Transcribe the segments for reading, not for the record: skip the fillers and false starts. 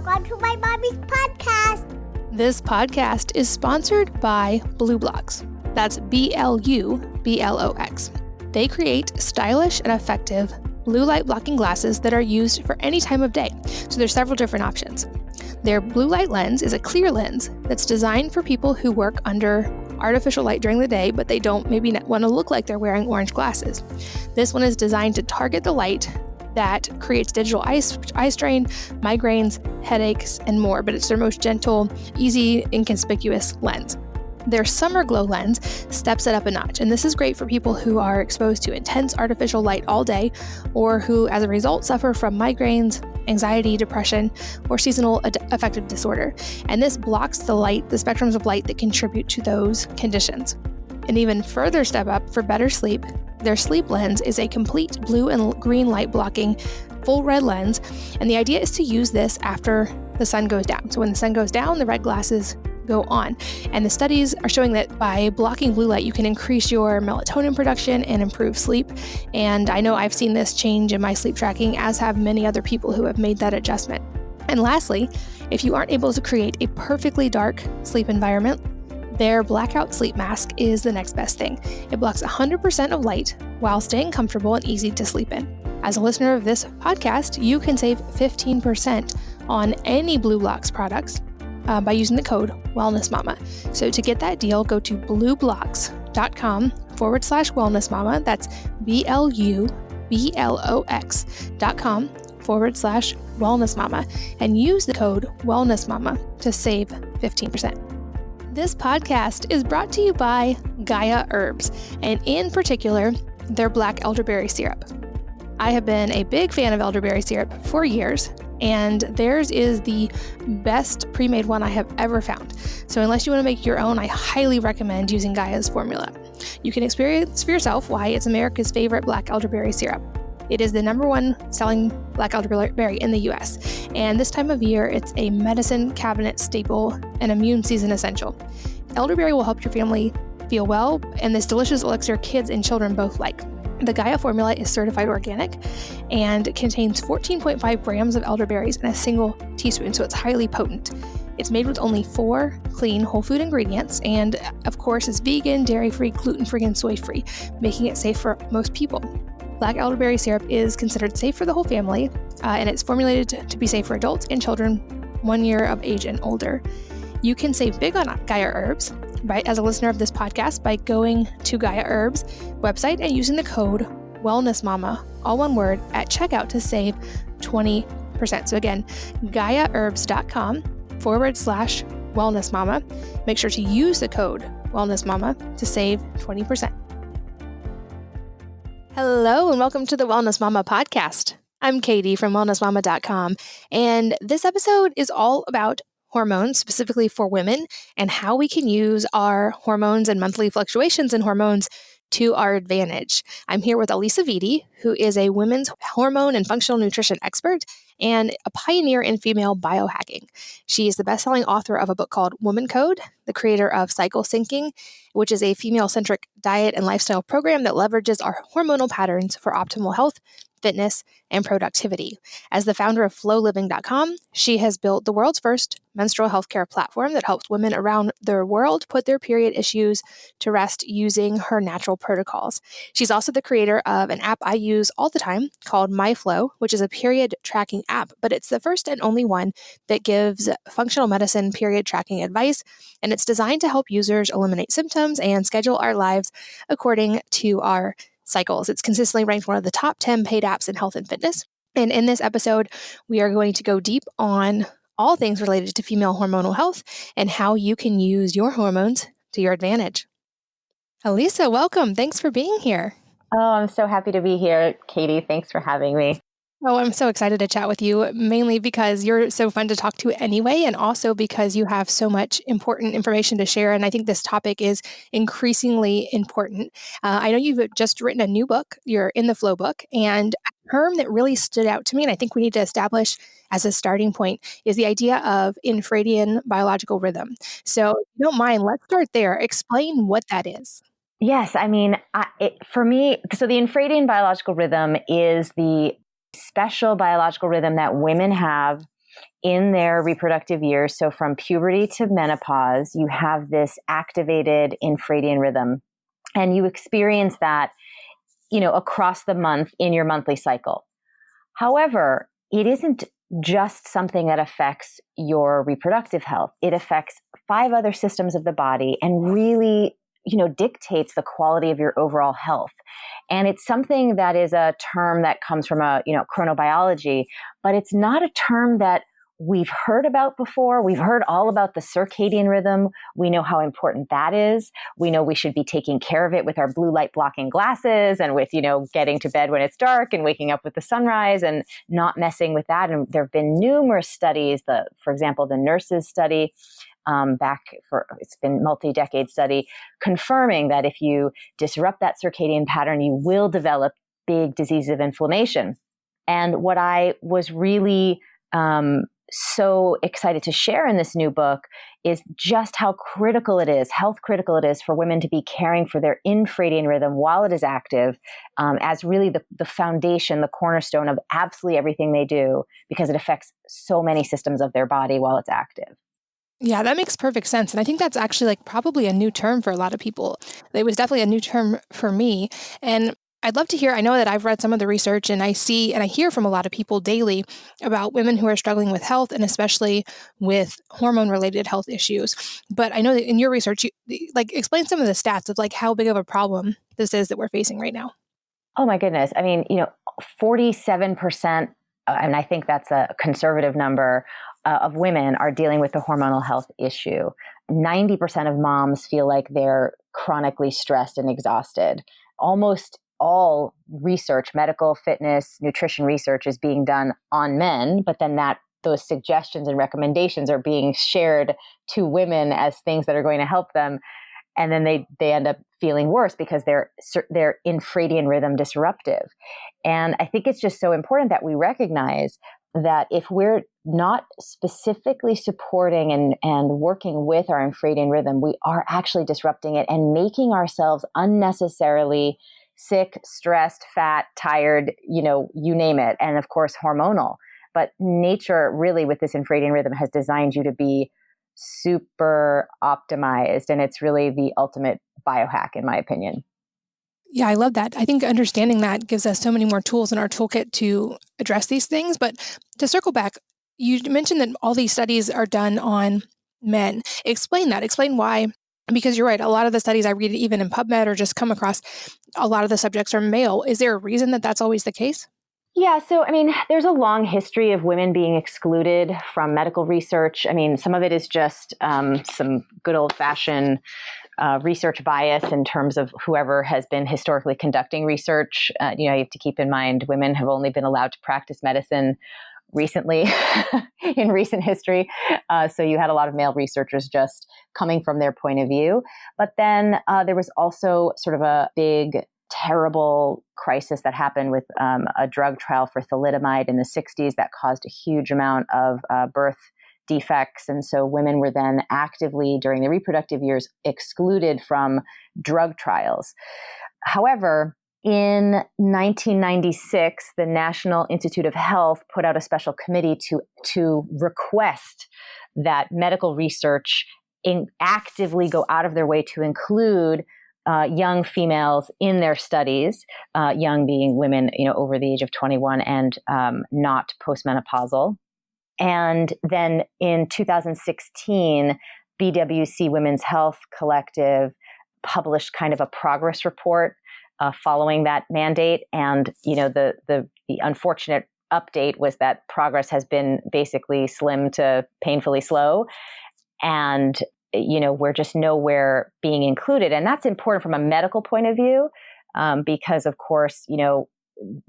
Welcome to my mommy's podcast. This podcast is sponsored by BlueBlox. That's BLUBLOX. They create stylish and effective blue light blocking glasses that are used for any time of day. So there's several different options. Their blue light lens is a clear lens that's designed for people who work under artificial light during the day, but they don't maybe want to look like they're wearing orange glasses. This one is designed to target the light that creates digital eye strain, migraines, headaches, and more, but it's their most gentle, easy, inconspicuous lens. Their Summer Glow lens steps it up a notch, and this is great for people who are exposed to intense artificial light all day, or who, as a result, suffer from migraines, anxiety, depression, or seasonal affective disorder. And this blocks the spectrums of light that contribute to those conditions. An even further step up for better sleep, their Sleep lens is a complete blue and green light blocking full red lens, and the idea is to use this after the sun goes down. So when the sun goes down, the red glasses go on. And the studies are showing that by blocking blue light, you can increase your melatonin production and improve sleep. And I know I've seen this change in my sleep tracking, as have many other people who have made that adjustment. And lastly, if you aren't able to create a perfectly dark sleep environment, their Blackout Sleep Mask is the next best thing. It blocks 100% of light while staying comfortable and easy to sleep in. As a listener of this podcast, you can save 15% on any BlueBlox products by using the code WellnessMama. So to get that deal, go to blueblox.com/wellnessmama. That's BLUBLOX.com/wellnessmama and use the code WellnessMama to save 15%. This podcast is brought to you by Gaia Herbs, and in particular, their black elderberry syrup. I have been a big fan of elderberry syrup for years, and theirs is the best pre-made one I have ever found. So unless you want to make your own, I highly recommend using Gaia's formula. You can experience for yourself why it's America's favorite black elderberry syrup. It is the #1 selling black elderberry in the US. And this time of year, it's a medicine cabinet staple and immune season essential. Elderberry will help your family feel well, and this delicious elixir kids and children both like. The Gaia formula is certified organic and contains 14.5 grams of elderberries in a single teaspoon, so it's highly potent. It's made with only 4 clean whole food ingredients, and of course is vegan, dairy-free, gluten-free, and soy-free, making it safe for most people. Black elderberry syrup is considered safe for the whole family, and it's formulated to be safe for adults and children 1 year of age and older. You can save big on Gaia Herbs, right, as a listener of this podcast by going to Gaia Herbs website and using the code WellnessMama, all one word, at checkout to save 20%. So again, GaiaHerbs.com/wellnessmama. Make sure to use the code WellnessMama to save 20%. Hello, and welcome to the Wellness Mama podcast. I'm Katie from wellnessmama.com, and this episode is all about hormones, specifically for women, and how we can use our hormones and monthly fluctuations in hormones to our advantage. I'm here with Alisa Vitti, who is a women's hormone and functional nutrition expert and a pioneer in female biohacking. She is the best-selling author of a book called Woman Code, the creator of Cycle Syncing, which is a female-centric diet and lifestyle program that leverages our hormonal patterns for optimal health, fitness, and productivity. As the founder of FloLiving.com, she has built the world's first menstrual healthcare platform that helps women around the world put their period issues to rest using her natural protocols. She's also the creator of an app I use all the time called MyFlow, which is a period tracking app, but it's the first and only one that gives functional medicine period tracking advice, and it's designed to help users eliminate symptoms and schedule our lives according to our cycles. It's consistently ranked one of the top 10 paid apps in health and fitness. And in this episode, we are going to go deep on all things related to female hormonal health and how you can use your hormones to your advantage. Alisa, welcome. Thanks for being here. Oh, I'm so happy to be here, Katie. Thanks for having me. Oh, I'm so excited to chat with you, mainly because you're so fun to talk to anyway, and also because you have so much important information to share. And I think this topic is increasingly important. I know you've just written a new book. You're in the Flow book, and a term that really stood out to me, and I think we need to establish as a starting point, is the idea of infradian biological rhythm. So if you don't mind, let's start there. Explain what that is. Yes, I mean, for me, so the infradian biological rhythm is the special biological rhythm that women have in their reproductive years, so from puberty to menopause, you have this activated infradian rhythm, and you experience that, across the month in your monthly cycle. However, it isn't just something that affects your reproductive health. It affects 5 other systems of the body and really, dictates the quality of your overall health. And it's something that is a term that comes from chronobiology, but it's not a term that we've heard about before. We've heard all about the circadian rhythm. We know how important that is. We know we should be taking care of it with our blue light blocking glasses and with, getting to bed when it's dark and waking up with the sunrise and not messing with that. And there have been numerous studies, for example, the nurses study, it's been multi-decade study, confirming that if you disrupt that circadian pattern, you will develop big diseases of inflammation. And what I was really so excited to share in this new book is just how health critical it is for women to be caring for their infradian rhythm while it is active, as really the foundation, the cornerstone of absolutely everything they do, because it affects so many systems of their body while it's active. Yeah, that makes perfect sense. And I think that's actually probably a new term for a lot of people. It was definitely a new term for me. And I'd love to hear, I know that I've read some of the research and I see and I hear from a lot of people daily about women who are struggling with health and especially with hormone-related health issues. But I know that in your research, you explain some of the stats of how big of a problem this is that we're facing right now. Oh my goodness. I mean, 47%, and I think that's a conservative number, of women are dealing with the hormonal health issue. 90% of moms feel like they're chronically stressed and exhausted. Almost all research, medical, fitness, nutrition research is being done on men, but then those suggestions and recommendations are being shared to women as things that are going to help them. And then they end up feeling worse because they're infradian rhythm disruptive. And I think it's just so important that we recognize that if we're not specifically supporting and working with our infradian rhythm, we are actually disrupting it and making ourselves unnecessarily sick, stressed, fat, tired, you name it. And of course, hormonal. But nature really with this infradian rhythm has designed you to be super optimized. And it's really the ultimate biohack, in my opinion. Yeah, I love that. I think understanding that gives us so many more tools in our toolkit to address these things. But to circle back, you mentioned that all these studies are done on men. Explain that. Explain why. Because you're right. A lot of the studies I read, even in PubMed or just come across, a lot of the subjects are male. Is there a reason that that's always the case? Yeah. So, I mean, there's a long history of women being excluded from medical research. I mean, some of it is just some good old fashioned research bias in terms of whoever has been historically conducting research. You have to keep in mind women have only been allowed to practice medicine recently in recent history. So you had a lot of male researchers just coming from their point of view. But then there was also sort of a big, terrible crisis that happened with a drug trial for thalidomide in the 60s that caused a huge amount of birth defects. And so women were then actively, during their reproductive years, excluded from drug trials. However, in 1996, the National Institute of Health put out a special committee to request that medical research actively go out of their way to include young females in their studies, young being women, over the age of 21 and not postmenopausal. And then in 2016, BWC Women's Health Collective published kind of a progress report following that mandate. And, the unfortunate update was that progress has been basically slim to painfully slow. And, we're just nowhere being included. And that's important from a medical point of view, because, of course,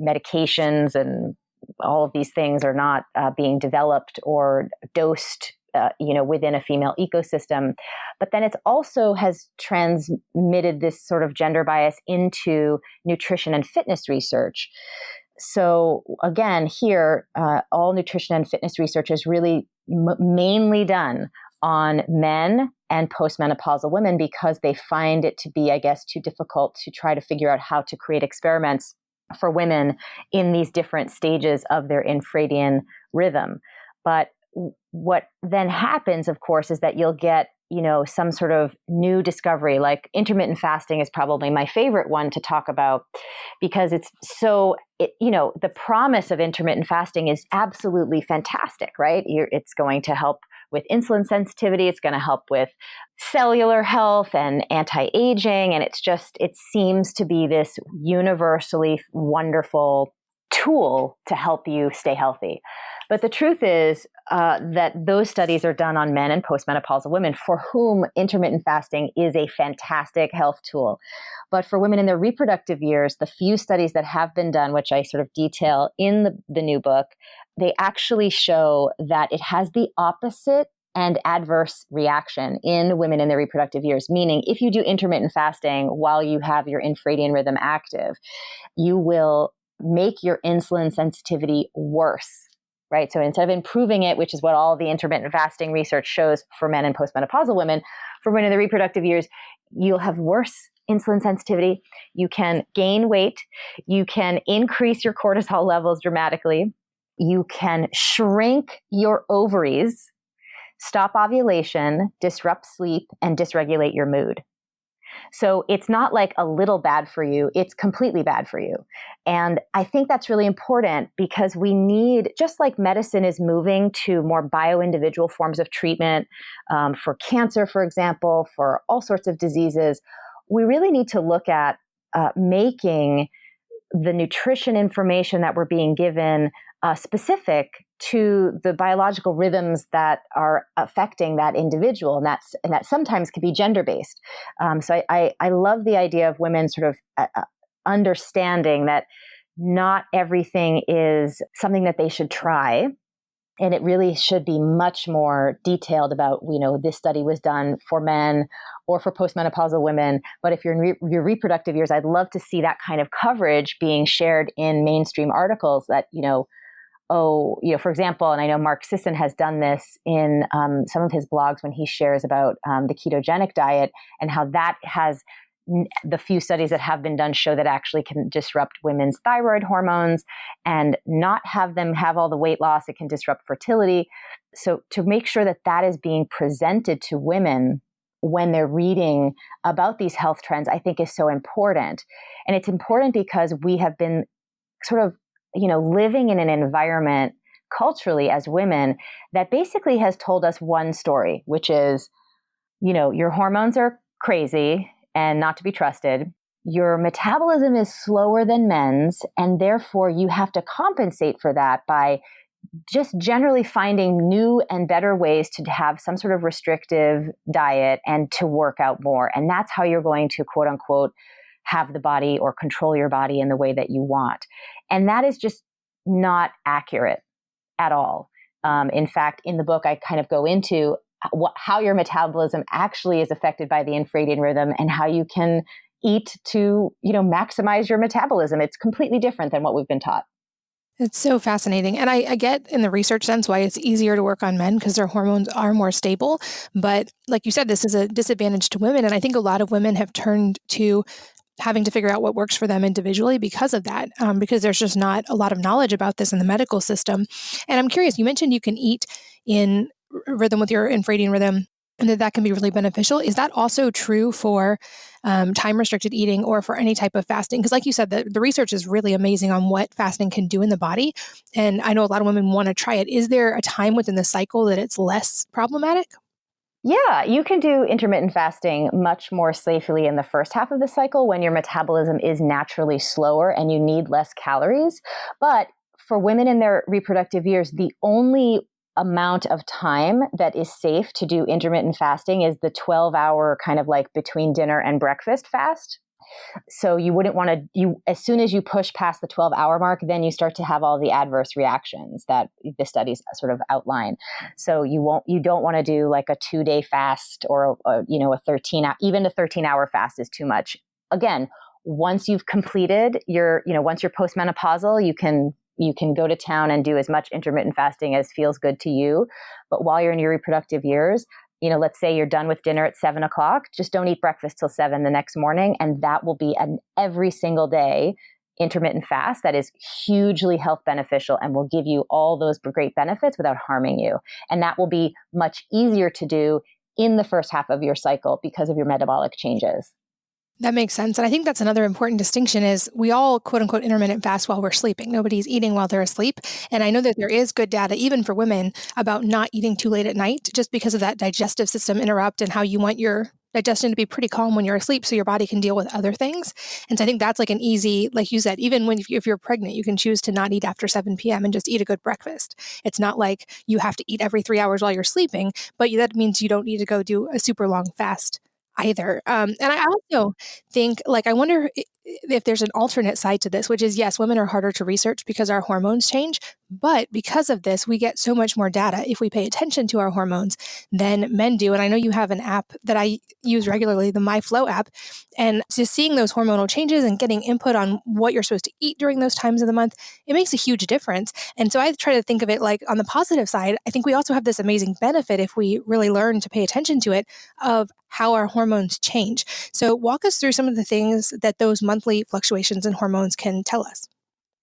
medications and all of these things are not being developed or dosed, within a female ecosystem. But then it's also has transmitted this sort of gender bias into nutrition and fitness research. So again, here, all nutrition and fitness research is really mainly done on men and postmenopausal women because they find it to be, I guess, too difficult to try to figure out how to create experiments for women in these different stages of their infradian rhythm. But what then happens, of course, is that you'll get, some sort of new discovery. Like intermittent fasting is probably my favorite one to talk about because the promise of intermittent fasting is absolutely fantastic, right? It's going to help with insulin sensitivity. It's going to help with cellular health and anti-aging. And it seems to be this universally wonderful tool to help you stay healthy. But the truth is that those studies are done on men and postmenopausal women for whom intermittent fasting is a fantastic health tool. But for women in their reproductive years, the few studies that have been done, which I sort of detail in the new book, they actually show that it has the opposite and adverse reaction in women in their reproductive years. Meaning, if you do intermittent fasting while you have your infradian rhythm active, you will make your insulin sensitivity worse, right? So instead of improving it, which is what all the intermittent fasting research shows for men and postmenopausal women, for women in the reproductive years, you'll have worse insulin sensitivity. You can gain weight. You can increase your cortisol levels dramatically. You can shrink your ovaries, stop ovulation, disrupt sleep, and dysregulate your mood. So it's not like a little bad for you, it's completely bad for you. And I think that's really important because we need, just like medicine is moving to more bio-individual forms of treatment for cancer, for example, for all sorts of diseases, we really need to look at making the nutrition information that we're being given specific to the biological rhythms that are affecting that individual, and that sometimes can be gender-based. So I love the idea of women sort of understanding that not everything is something that they should try, and it really should be much more detailed about, this study was done for men or for postmenopausal women. But if you're in your reproductive years, I'd love to see that kind of coverage being shared in mainstream articles that, for example, and I know Mark Sisson has done this in some of his blogs when he shares about the ketogenic diet and how that has the few studies that have been done show that actually can disrupt women's thyroid hormones and not have them have all the weight loss. It can disrupt fertility. So to make sure that that is being presented to women when they're reading about these health trends, I think is so important. And it's important because we have been sort of living in an environment culturally as women that basically has told us one story, which is, your hormones are crazy and not to be trusted. Your metabolism is slower than men's, and therefore you have to compensate for that by just generally finding new and better ways to have some sort of restrictive diet and to work out more. And that's how you're going to, quote unquote, have the body or control your body in the way that you want. And that is just not accurate at all. In fact, in the book, I kind of go into how your metabolism actually is affected by the infradian rhythm and how you can eat to, maximize your metabolism. It's completely different than what we've been taught. It's so fascinating. And I get in the research sense why it's easier to work on men because their hormones are more stable. But like you said, this is a disadvantage to women. And I think a lot of women have turned to having to figure out what works for them individually because of that, because there's just not a lot of knowledge about this in the medical system. And I'm curious, you mentioned you can eat in rhythm with your infradian rhythm and that can be really beneficial. Is that also true for time-restricted eating or for any type of fasting? Because like you said, the research is really amazing on what fasting can do in the body. And I know a lot of women want to try it. Is there a time within the cycle that it's less problematic? Yeah, you can do intermittent fasting much more safely in the first half of the cycle when your metabolism is naturally slower and you need less calories. But for women in their reproductive years, the only amount of time that is safe to do intermittent fasting is the 12-hour kind of like between dinner and breakfast fast. So you wouldn't want to, as soon as you push past the 12-hour mark, then you start to have all the adverse reactions that the studies sort of outline. So you don't want to do like a 2-day fast or a 13-hour fast is too much. Again, once you've completed once you're postmenopausal, you can go to town and do as much intermittent fasting as feels good to you. But while you're in your reproductive years, let's say you're done with dinner at 7:00, just don't eat breakfast till 7 the next morning. And that will be every single day intermittent fast that is hugely health beneficial and will give you all those great benefits without harming you. And that will be much easier to do in the first half of your cycle because of your metabolic changes. That makes sense. And I think that's another important distinction is we all quote unquote intermittent fast while we're sleeping. Nobody's eating while they're asleep. And I know that there is good data, even for women, about not eating too late at night, just because of that digestive system interrupt and how you want your digestion to be pretty calm when you're asleep so your body can deal with other things. And so I think that's like an easy, like you said, even when if you're pregnant, you can choose to not eat after 7 p.m. and just eat a good breakfast. It's not like you have to eat every 3 hours while you're sleeping, but that means you don't need to go do a super long fast either. And I also think, like, I wonder if there's an alternate side to this, which is, yes, women are harder to research because our hormones change. But because of this, we get so much more data if we pay attention to our hormones than men do. And I know you have an app that I use regularly, the MyFlow app. And just seeing those hormonal changes and getting input on what you're supposed to eat during those times of the month, it makes a huge difference. And so I try to think of it like on the positive side, I think we also have this amazing benefit if we really learn to pay attention to it of how our hormones change. So walk us through some of the things that those monthly fluctuations in hormones can tell us.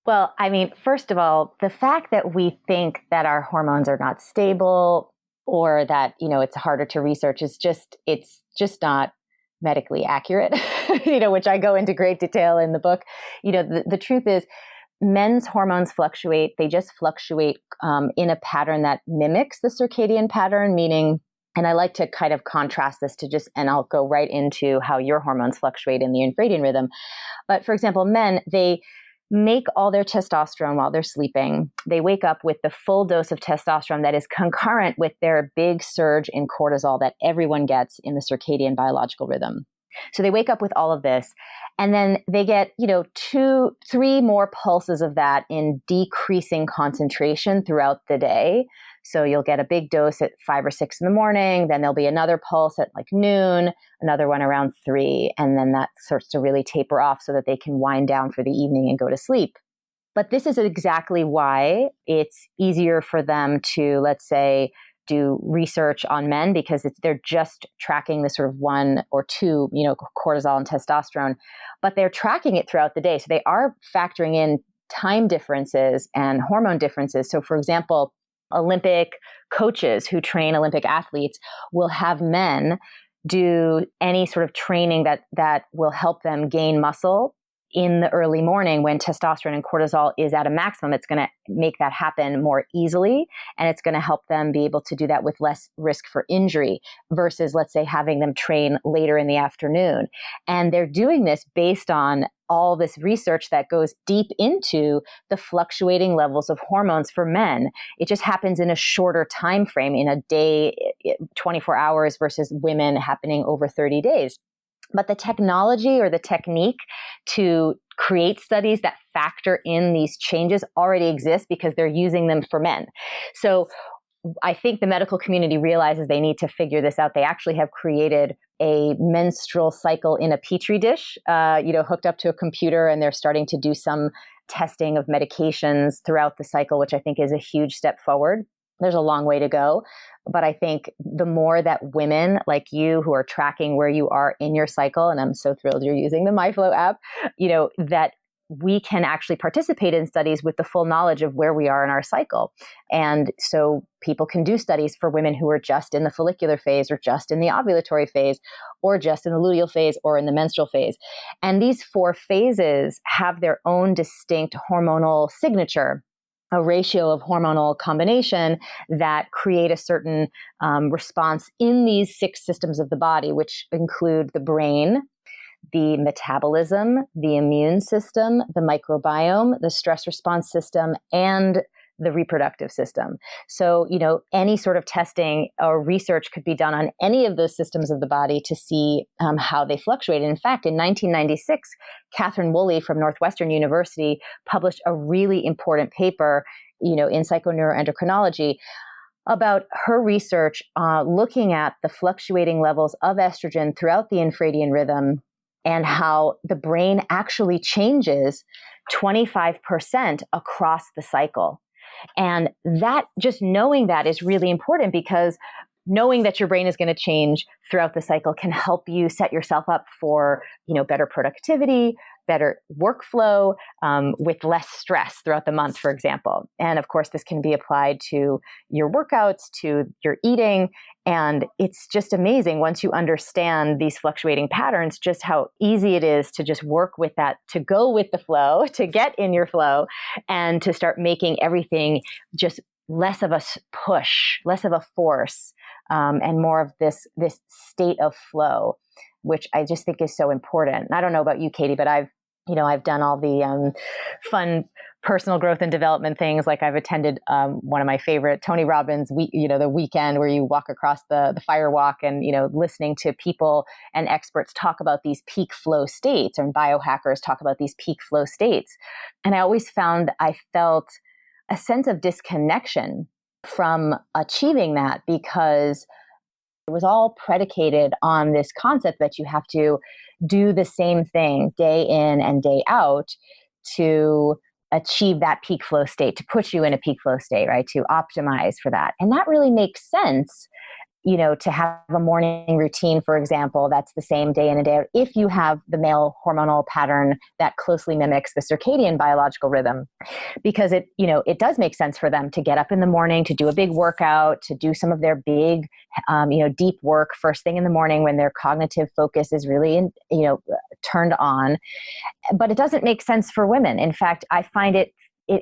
Well, I mean, first of all, the fact that we think that our hormones are not stable or that, it's harder to research is it's just not medically accurate, which I go into great detail in the book. The truth is men's hormones fluctuate. They just fluctuate in a pattern that mimics the circadian pattern, meaning, and I like to kind of contrast this and I'll go right into how your hormones fluctuate in the infradian rhythm. But for example, men, they make all their testosterone while they're sleeping. They wake up with the full dose of testosterone that is concurrent with their big surge in cortisol that everyone gets in the circadian biological rhythm. So they wake up with all of this, and then they get, 2-3 more pulses of that in decreasing concentration throughout the day. So you'll get a big dose at 5 or 6 in the morning, then there'll be another pulse at like noon, another one around 3, and then that starts to really taper off so that they can wind down for the evening and go to sleep. But this is exactly why it's easier for them to, let's say, do research on men because they're just tracking the sort of 1 or 2, cortisol and testosterone, but they're tracking it throughout the day. So they are factoring in time differences and hormone differences. So for example, Olympic coaches who train Olympic athletes will have men do any sort of training that will help them gain muscle in the early morning when testosterone and cortisol is at a maximum. It's going to make that happen more easily, and it's going to help them be able to do that with less risk for injury versus, let's say, having them train later in the afternoon. And they're doing this based on all this research that goes deep into the fluctuating levels of hormones for men. It just happens in a shorter time frame, in a day, 24 hours versus women happening over 30 days. But the technology or the technique to create studies that factor in these changes already exists because they're using them for men. So I think the medical community realizes they need to figure this out. They actually have created a menstrual cycle in a petri dish, hooked up to a computer, and they're starting to do some testing of medications throughout the cycle, which I think is a huge step forward. There's a long way to go. But I think the more that women like you who are tracking where you are in your cycle, and I'm so thrilled you're using the MyFlow app, that we can actually participate in studies with the full knowledge of where we are in our cycle. And so people can do studies for women who are just in the follicular phase or just in the ovulatory phase or just in the luteal phase or in the menstrual phase. And these 4 phases have their own distinct hormonal signature, a ratio of hormonal combination that create a certain response in these 6 systems of the body, which include the brain, the metabolism, the immune system, the microbiome, the stress response system, and the reproductive system. So, any sort of testing or research could be done on any of those systems of the body to see how they fluctuate. And in fact, in 1996, Catherine Woolley from Northwestern University published a really important paper, in psychoneuroendocrinology about her research looking at the fluctuating levels of estrogen throughout the infradian rhythm and how the brain actually changes 25% across the cycle. And that, just knowing that is really important because knowing that your brain is going to change throughout the cycle can help you set yourself up for, better productivity, better workflow, with less stress throughout the month, for example. And of course, this can be applied to your workouts, to your eating. And it's just amazing once you understand these fluctuating patterns, just how easy it is to just work with that, to go with the flow, to get in your flow, and to start making everything just less of a push, less of a force, and more of this state of flow, which I just think is so important. I don't know about you, Katie, but I've done all the fun personal growth and development things. Like I've attended one of my favorite, Tony Robbins, the weekend where you walk across the fire walk, and, listening to people and experts talk about these peak flow states, and biohackers talk about these peak flow states. And I always found I felt a sense of disconnection from achieving that, because it was all predicated on this concept that you have to do the same thing day in and day out to achieve that peak flow state, to put you in a peak flow state, right? To optimize for that. And that really makes sense, to have a morning routine, for example, that's the same day in and day out. If you have the male hormonal pattern that closely mimics the circadian biological rhythm, because it does make sense for them to get up in the morning, to do a big workout, to do some of their big, deep work first thing in the morning when their cognitive focus is really, turned on. But it doesn't make sense for women. In fact, I find it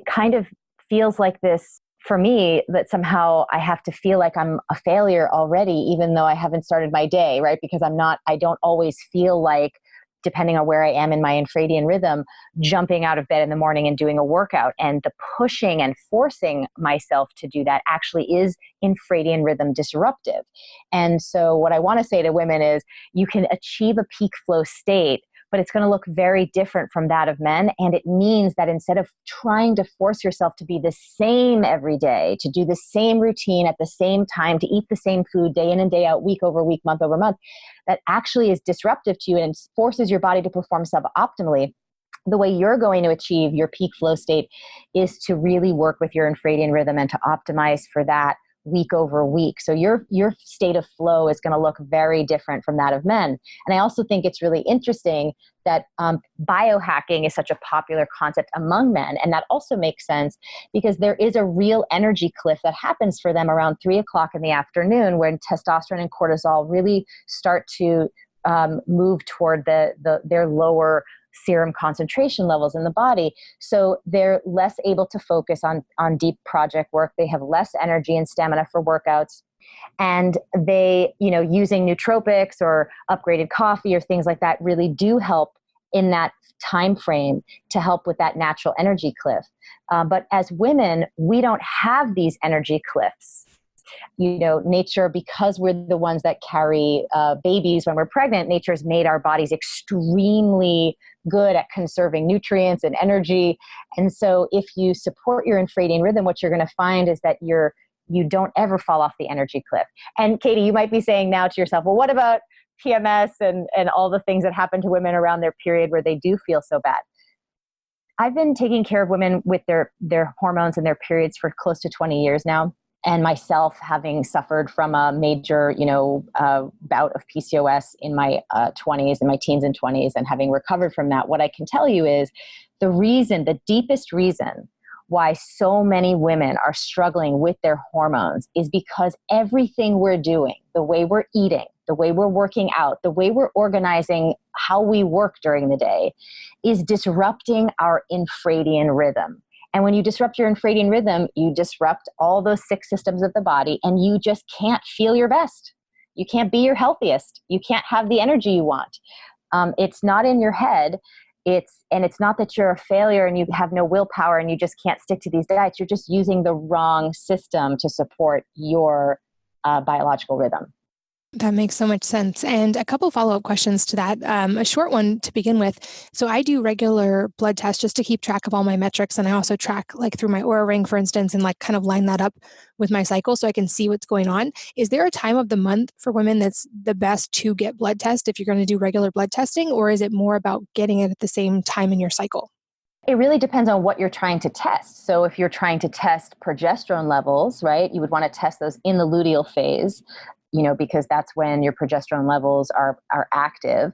kind of feels like this for me, that somehow I have to feel like I'm a failure already, even though I haven't started my day, right? Because I don't always feel like, depending on where I am in my infradian rhythm, jumping out of bed in the morning and doing a workout. And the pushing and forcing myself to do that actually is infradian rhythm disruptive. And so what I want to say to women is, you can achieve a peak flow state, but it's going to look very different from that of men. And it means that instead of trying to force yourself to be the same every day, to do the same routine at the same time, to eat the same food day in and day out, week over week, month over month, that actually is disruptive to you and forces your body to perform suboptimally. The way you're going to achieve your peak flow state is to really work with your infradian rhythm and to optimize for that week over week. So your state of flow is going to look very different from that of men. And I also think it's really interesting that biohacking is such a popular concept among men. And that also makes sense because there is a real energy cliff that happens for them around 3:00 in the afternoon, when testosterone and cortisol really start to move toward their lower serum concentration levels in the body. So they're less able to focus on deep project work. They have less energy and stamina for workouts. And they, using nootropics or upgraded coffee or things like that really do help in that time frame to help with that natural energy cliff. But as women, we don't have these energy cliffs. Nature, because we're the ones that carry babies when we're pregnant, nature has made our bodies extremely good at conserving nutrients and energy. And so if you support your infradian rhythm, what you're going to find is that you don't ever fall off the energy cliff. And Katie, you might be saying now to yourself, well, what about PMS and all the things that happen to women around their period where they do feel so bad? I've been taking care of women with their hormones and their periods for close to 20 years now. And myself, having suffered from a major, bout of PCOS in my 20s, in my teens and 20s, and having recovered from that, what I can tell you is the deepest reason why so many women are struggling with their hormones is because everything we're doing, the way we're eating, the way we're working out, the way we're organizing how we work during the day, is disrupting our infradian rhythm. And when you disrupt your infradian rhythm, you disrupt all those 6 systems of the body, and you just can't feel your best. You can't be your healthiest. You can't have the energy you want. It's not in your head. It's not that you're a failure and you have no willpower and you just can't stick to these diets. You're just using the wrong system to support your biological rhythm. That makes so much sense. And a couple follow-up questions to that. A short one to begin with. So I do regular blood tests just to keep track of all my metrics. And I also track through my Oura Ring, for instance, and kind of line that up with my cycle so I can see what's going on. Is there a time of the month for women that's the best to get blood tests if you're going to do regular blood testing? Or is it more about getting it at the same time in your cycle? It really depends on what you're trying to test. So if you're trying to test progesterone levels, right, you would want to test those in the luteal phase. because that's when your progesterone levels are active.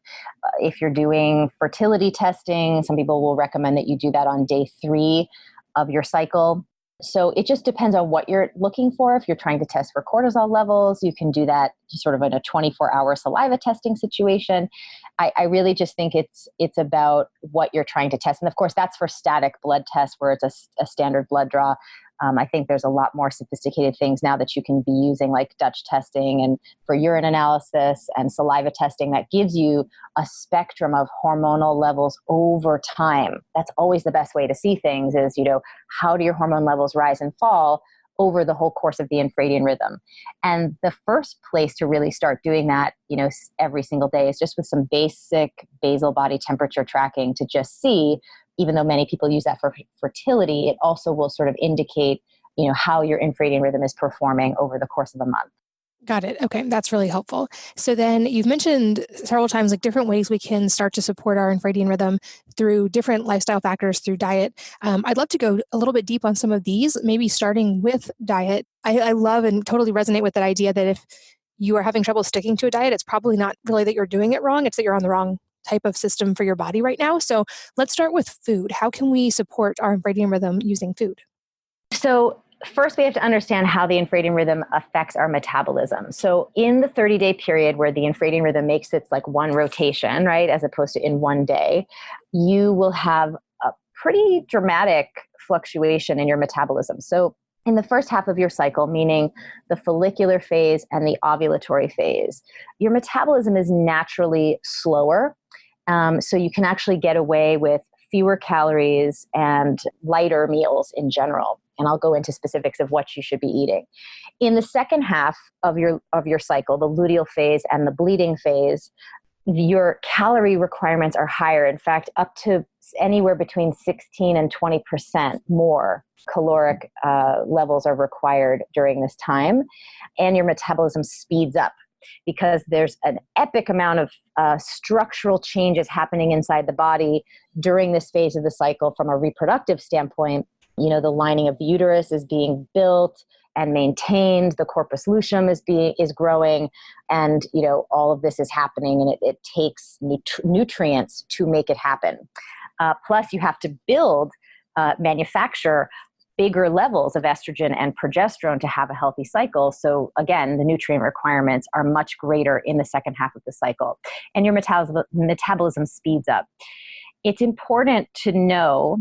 If you're doing fertility testing, some people will recommend that you do that on day 3 of your cycle. So it just depends on what you're looking for. If you're trying to test for cortisol levels, you can do that sort of in a 24-hour saliva testing situation. I really just think it's about what you're trying to test. And of course, that's for static blood tests where it's a standard blood draw. I think there's a lot more sophisticated things now that you can be using, like Dutch testing and for urine analysis and saliva testing that gives you a spectrum of hormonal levels over time. That's always the best way to see things is, how do your hormone levels rise and fall over the whole course of the infradian rhythm. And the first place to really start doing that, every single day is just with some basic basal body temperature tracking to just see, even though many people use that for fertility, it also will sort of indicate, how your infradian rhythm is performing over the course of a month. Got it. Okay, that's really helpful. So then you've mentioned several times like different ways we can start to support our infradian rhythm through different lifestyle factors, through diet. I'd love to go a little bit deep on some of these, maybe starting with diet. I love and totally resonate with that idea that if you are having trouble sticking to a diet, it's probably not really that you're doing it wrong, it's that you're on the wrong type of system for your body right now. So let's start with food. How can we support our infradian rhythm using food? So first, we have to understand how the infradian rhythm affects our metabolism. So in the 30-day period where the infradian rhythm makes its like one rotation, right, as opposed to in one day, you will have a pretty dramatic fluctuation in your metabolism. So in the first half of your cycle, meaning the follicular phase and the ovulatory phase, your metabolism is naturally slower. So you can actually get away with fewer calories and lighter meals in general. And I'll go into specifics of what you should be eating. In the second half of your cycle, the luteal phase and the bleeding phase, your calorie requirements are higher. In fact, up to anywhere between 16 and 20% more caloric levels are required during this time. And your metabolism speeds up because there's an epic amount of structural changes happening inside the body during this phase of the cycle from a reproductive standpoint. The lining of the uterus is being built and maintained. The corpus luteum is growing, and all of this is happening, and it takes nutrients to make it happen. Plus, you have to manufacture bigger levels of estrogen and progesterone to have a healthy cycle. So again, the nutrient requirements are much greater in the second half of the cycle, and your metabolism speeds up. It's important to know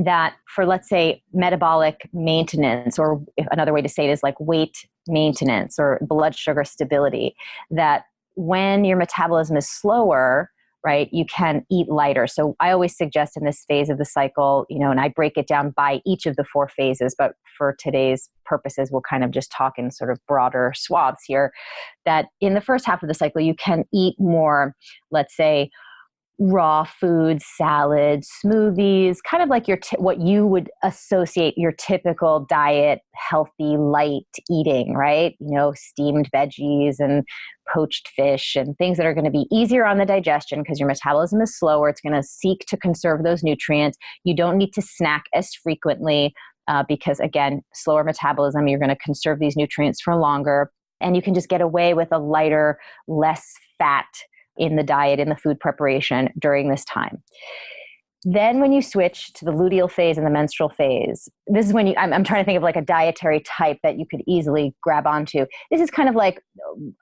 that for, let's say, metabolic maintenance, or another way to say it is like weight maintenance or blood sugar stability, that when your metabolism is slower, right, you can eat lighter. So I always suggest in this phase of the cycle, and I break it down by each of the 4 phases, but for today's purposes, we'll kind of just talk in sort of broader swaths here, that in the first half of the cycle, you can eat more, let's say, raw foods, salads, smoothies, kind of like what you would associate your typical diet, healthy, light eating, right? Steamed veggies and poached fish and things that are going to be easier on the digestion because your metabolism is slower. It's going to seek to conserve those nutrients. You don't need to snack as frequently because, again, slower metabolism, you're going to conserve these nutrients for longer. And you can just get away with a lighter, less fat in the diet, in the food preparation during this time. Then when you switch to the luteal phase and the menstrual phase, this is when I'm trying to think of like a dietary type that you could easily grab onto. This is kind of like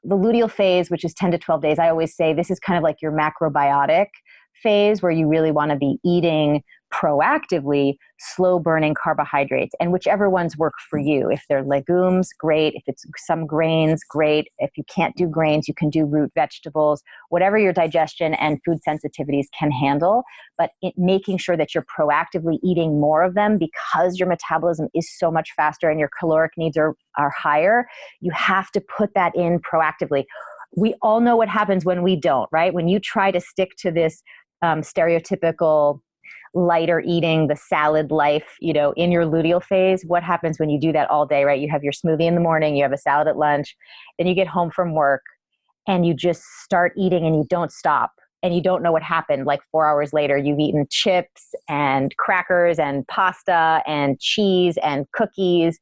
the luteal phase, which is 10 to 12 days. I always say this is kind of like your macrobiotic phase where you really want to be eating proactively slow burning carbohydrates, and whichever ones work for you. If they're legumes, great. If it's some grains, great. If you can't do grains, you can do root vegetables, whatever your digestion and food sensitivities can handle, but making sure that you're proactively eating more of them because your metabolism is so much faster and your caloric needs are higher. You have to put that in proactively. We all know what happens when we don't, right? When you try to stick to this stereotypical lighter eating, the salad life, in your luteal phase, what happens when you do that all day, right? You have your smoothie in the morning, you have a salad at lunch, then you get home from work and you just start eating and you don't stop and you don't know what happened. Like 4 hours later, you've eaten chips and crackers and pasta and cheese and cookies.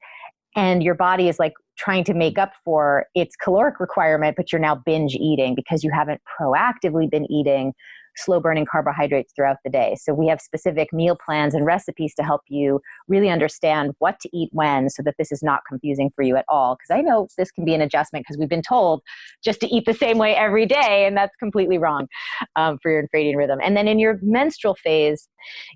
and your body is like trying to make up for its caloric requirement, but you're now binge eating because you haven't proactively been eating slow burning carbohydrates throughout the day. So we have specific meal plans and recipes to help you really understand what to eat when, so that this is not confusing for you at all. Because I know this can be an adjustment because we've been told just to eat the same way every day, and that's completely wrong for your infradian rhythm. And then in your menstrual phase,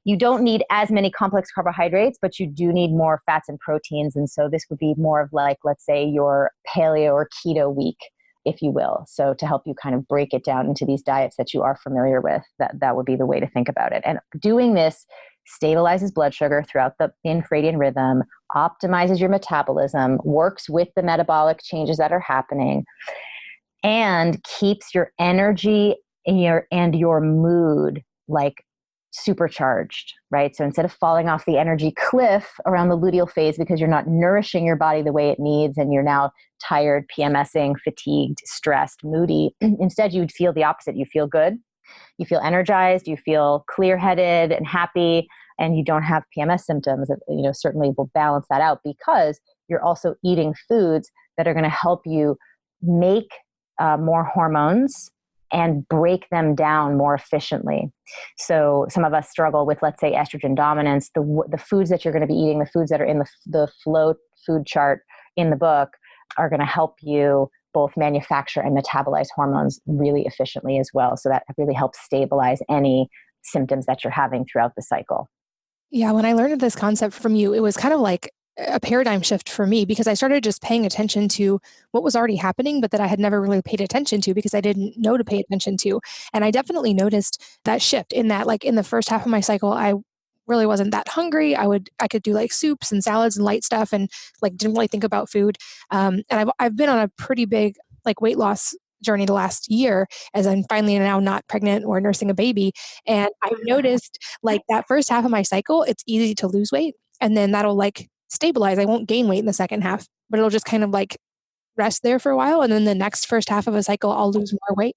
you don't need as many complex carbohydrates, but you do need more fats and proteins. And so this would be more of like, let's say, your paleo or keto week, if you will. So to help you kind of break it down into these diets that you are familiar with, that would be the way to think about it. And doing this stabilizes blood sugar throughout the infradian rhythm, optimizes your metabolism, works with the metabolic changes that are happening, and keeps your energy and your mood like supercharged, right? So instead of falling off the energy cliff around the luteal phase because you're not nourishing your body the way it needs and you're now tired, PMSing, fatigued, stressed, moody, instead you'd feel the opposite. You feel good, you feel energized, you feel clear-headed and happy, and you don't have PMS symptoms. That, certainly will balance that out because you're also eating foods that are going to help you make more hormones and break them down more efficiently. So some of us struggle with, let's say, estrogen dominance. The foods that you're going to be eating, the foods that are in the flow food chart in the book, are going to help you both manufacture and metabolize hormones really efficiently as well. So that really helps stabilize any symptoms that you're having throughout the cycle. Yeah, when I learned this concept from you, it was kind of like a paradigm shift for me because I started just paying attention to what was already happening, but that I had never really paid attention to because I didn't know to pay attention to. And I definitely noticed that shift in that, like in the first half of my cycle, I really wasn't that hungry. I could do like soups and salads and light stuff and like didn't really think about food. And I've been on a pretty big like weight loss journey the last year as I'm finally now not pregnant or nursing a baby. And I've noticed like that first half of my cycle, it's easy to lose weight. And then that'll like stabilize. I won't gain weight in the second half, but it'll just kind of like rest there for a while. And then the next first half of a cycle, I'll lose more weight.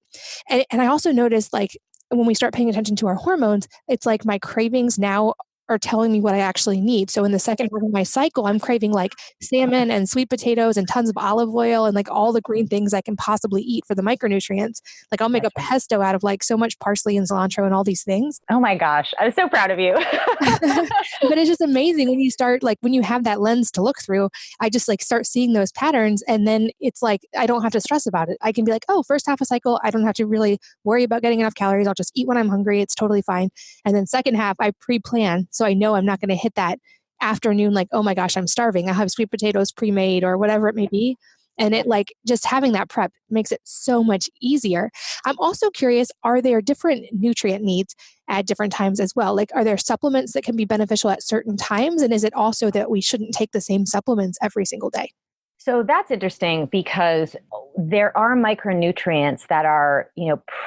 And I also noticed like when we start paying attention to our hormones, it's like my cravings now are telling me what I actually need. So in the second half of my cycle, I'm craving like salmon and sweet potatoes and tons of olive oil and like all the green things I can possibly eat for the micronutrients. Like I'll make a pesto out of like so much parsley and cilantro and all these things. Oh my gosh, I'm so proud of you. But it's just amazing when you start, like when you have that lens to look through, I just like start seeing those patterns. And then it's like, I don't have to stress about it. I can be like, oh, first half of cycle, I don't have to really worry about getting enough calories. I'll just eat when I'm hungry. It's totally fine. And then second half, I pre-plan. So I know I'm not going to hit that afternoon, like, oh my gosh, I'm starving. I have sweet potatoes pre-made or whatever it may be. And it like just having that prep makes it so much easier. I'm also curious, are there different nutrient needs at different times as well? Like, are there supplements that can be beneficial at certain times? And is it also that we shouldn't take the same supplements every single day? So that's interesting because there are micronutrients that are,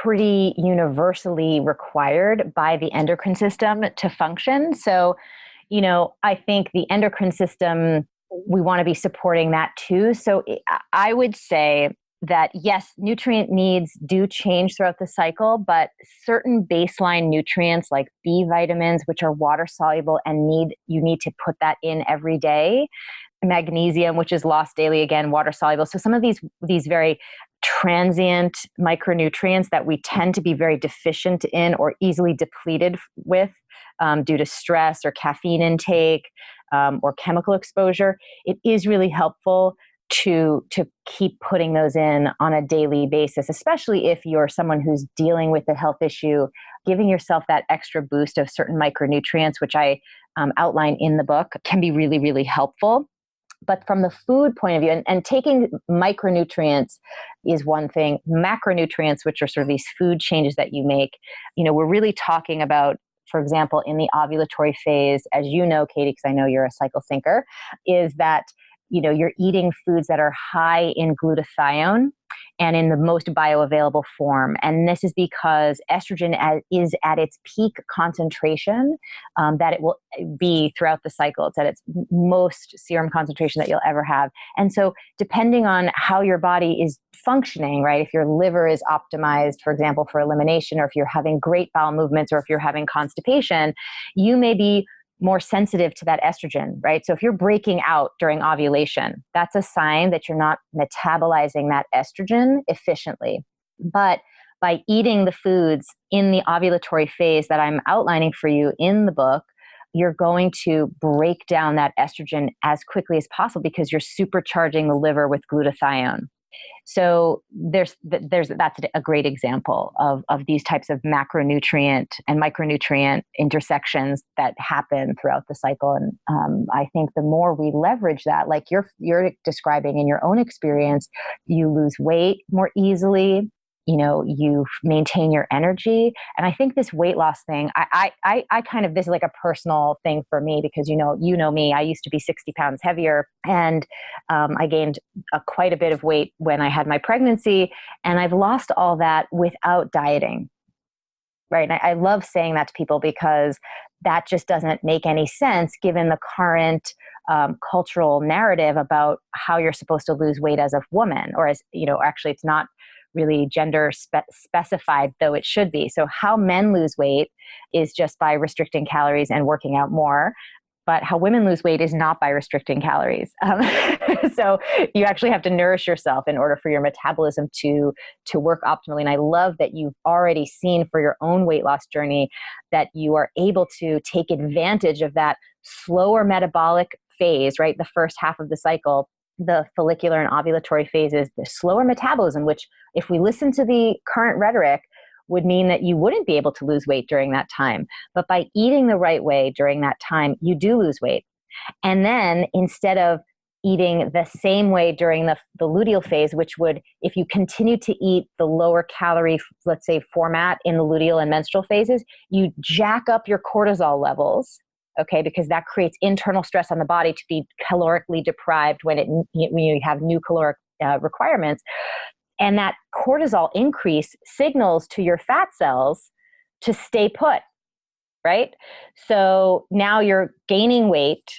pretty universally required by the endocrine system to function. So, I think the endocrine system, we want to be supporting that too. So I would say that yes, nutrient needs do change throughout the cycle, but certain baseline nutrients like B vitamins, which are water soluble and you need to put that in every day. Magnesium, which is lost daily, again, water soluble. So some of these very transient micronutrients that we tend to be very deficient in or easily depleted with due to stress or caffeine intake or chemical exposure, it is really helpful to keep putting those in on a daily basis, especially if you're someone who's dealing with a health issue. Giving yourself that extra boost of certain micronutrients, which I outline in the book, can be really, really helpful. But from the food point of view, and taking micronutrients is one thing. Macronutrients, which are sort of these food changes that you make, we're really talking about, for example, in the ovulatory phase, as you know, Katie, because I know you're a cycle thinker, is that you're eating foods that are high in glutathione and in the most bioavailable form. And this is because estrogen is at its peak concentration that it will be throughout the cycle. It's at its most serum concentration that you'll ever have. And so depending on how your body is functioning, right, if your liver is optimized, for example, for elimination, or if you're having great bowel movements, or if you're having constipation, you may be more sensitive to that estrogen, right? So if you're breaking out during ovulation, that's a sign that you're not metabolizing that estrogen efficiently. But by eating the foods in the ovulatory phase that I'm outlining for you in the book, you're going to break down that estrogen as quickly as possible because you're supercharging the liver with glutathione. So that's a great example of these types of macronutrient and micronutrient intersections that happen throughout the cycle. And I think the more we leverage that, like you're describing in your own experience, you lose weight more easily. You maintain your energy. And I think this weight loss thing, I kind of, this is like a personal thing for me because, you know me, I used to be 60 pounds heavier and I gained quite a bit of weight when I had my pregnancy, and I've lost all that without dieting. Right. And I love saying that to people because that just doesn't make any sense given the current cultural narrative about how you're supposed to lose weight as a woman, or as, actually it's not really gender specified, though it should be. So how men lose weight is just by restricting calories and working out more. But how women lose weight is not by restricting calories. So you actually have to nourish yourself in order for your metabolism to work optimally. And I love that you've already seen for your own weight loss journey that you are able to take advantage of that slower metabolic phase, right? The first half of the cycle, the follicular and ovulatory phases, the slower metabolism, which if we listen to the current rhetoric, would mean that you wouldn't be able to lose weight during that time. But by eating the right way during that time, you do lose weight. And then instead of eating the same way during the luteal phase, which would, if you continue to eat the lower calorie, let's say, format in the luteal and menstrual phases, you jack up your cortisol levels, okay, because that creates internal stress on the body to be calorically deprived when you have new caloric requirements. And that cortisol increase signals to your fat cells to stay put, right? So now you're gaining weight,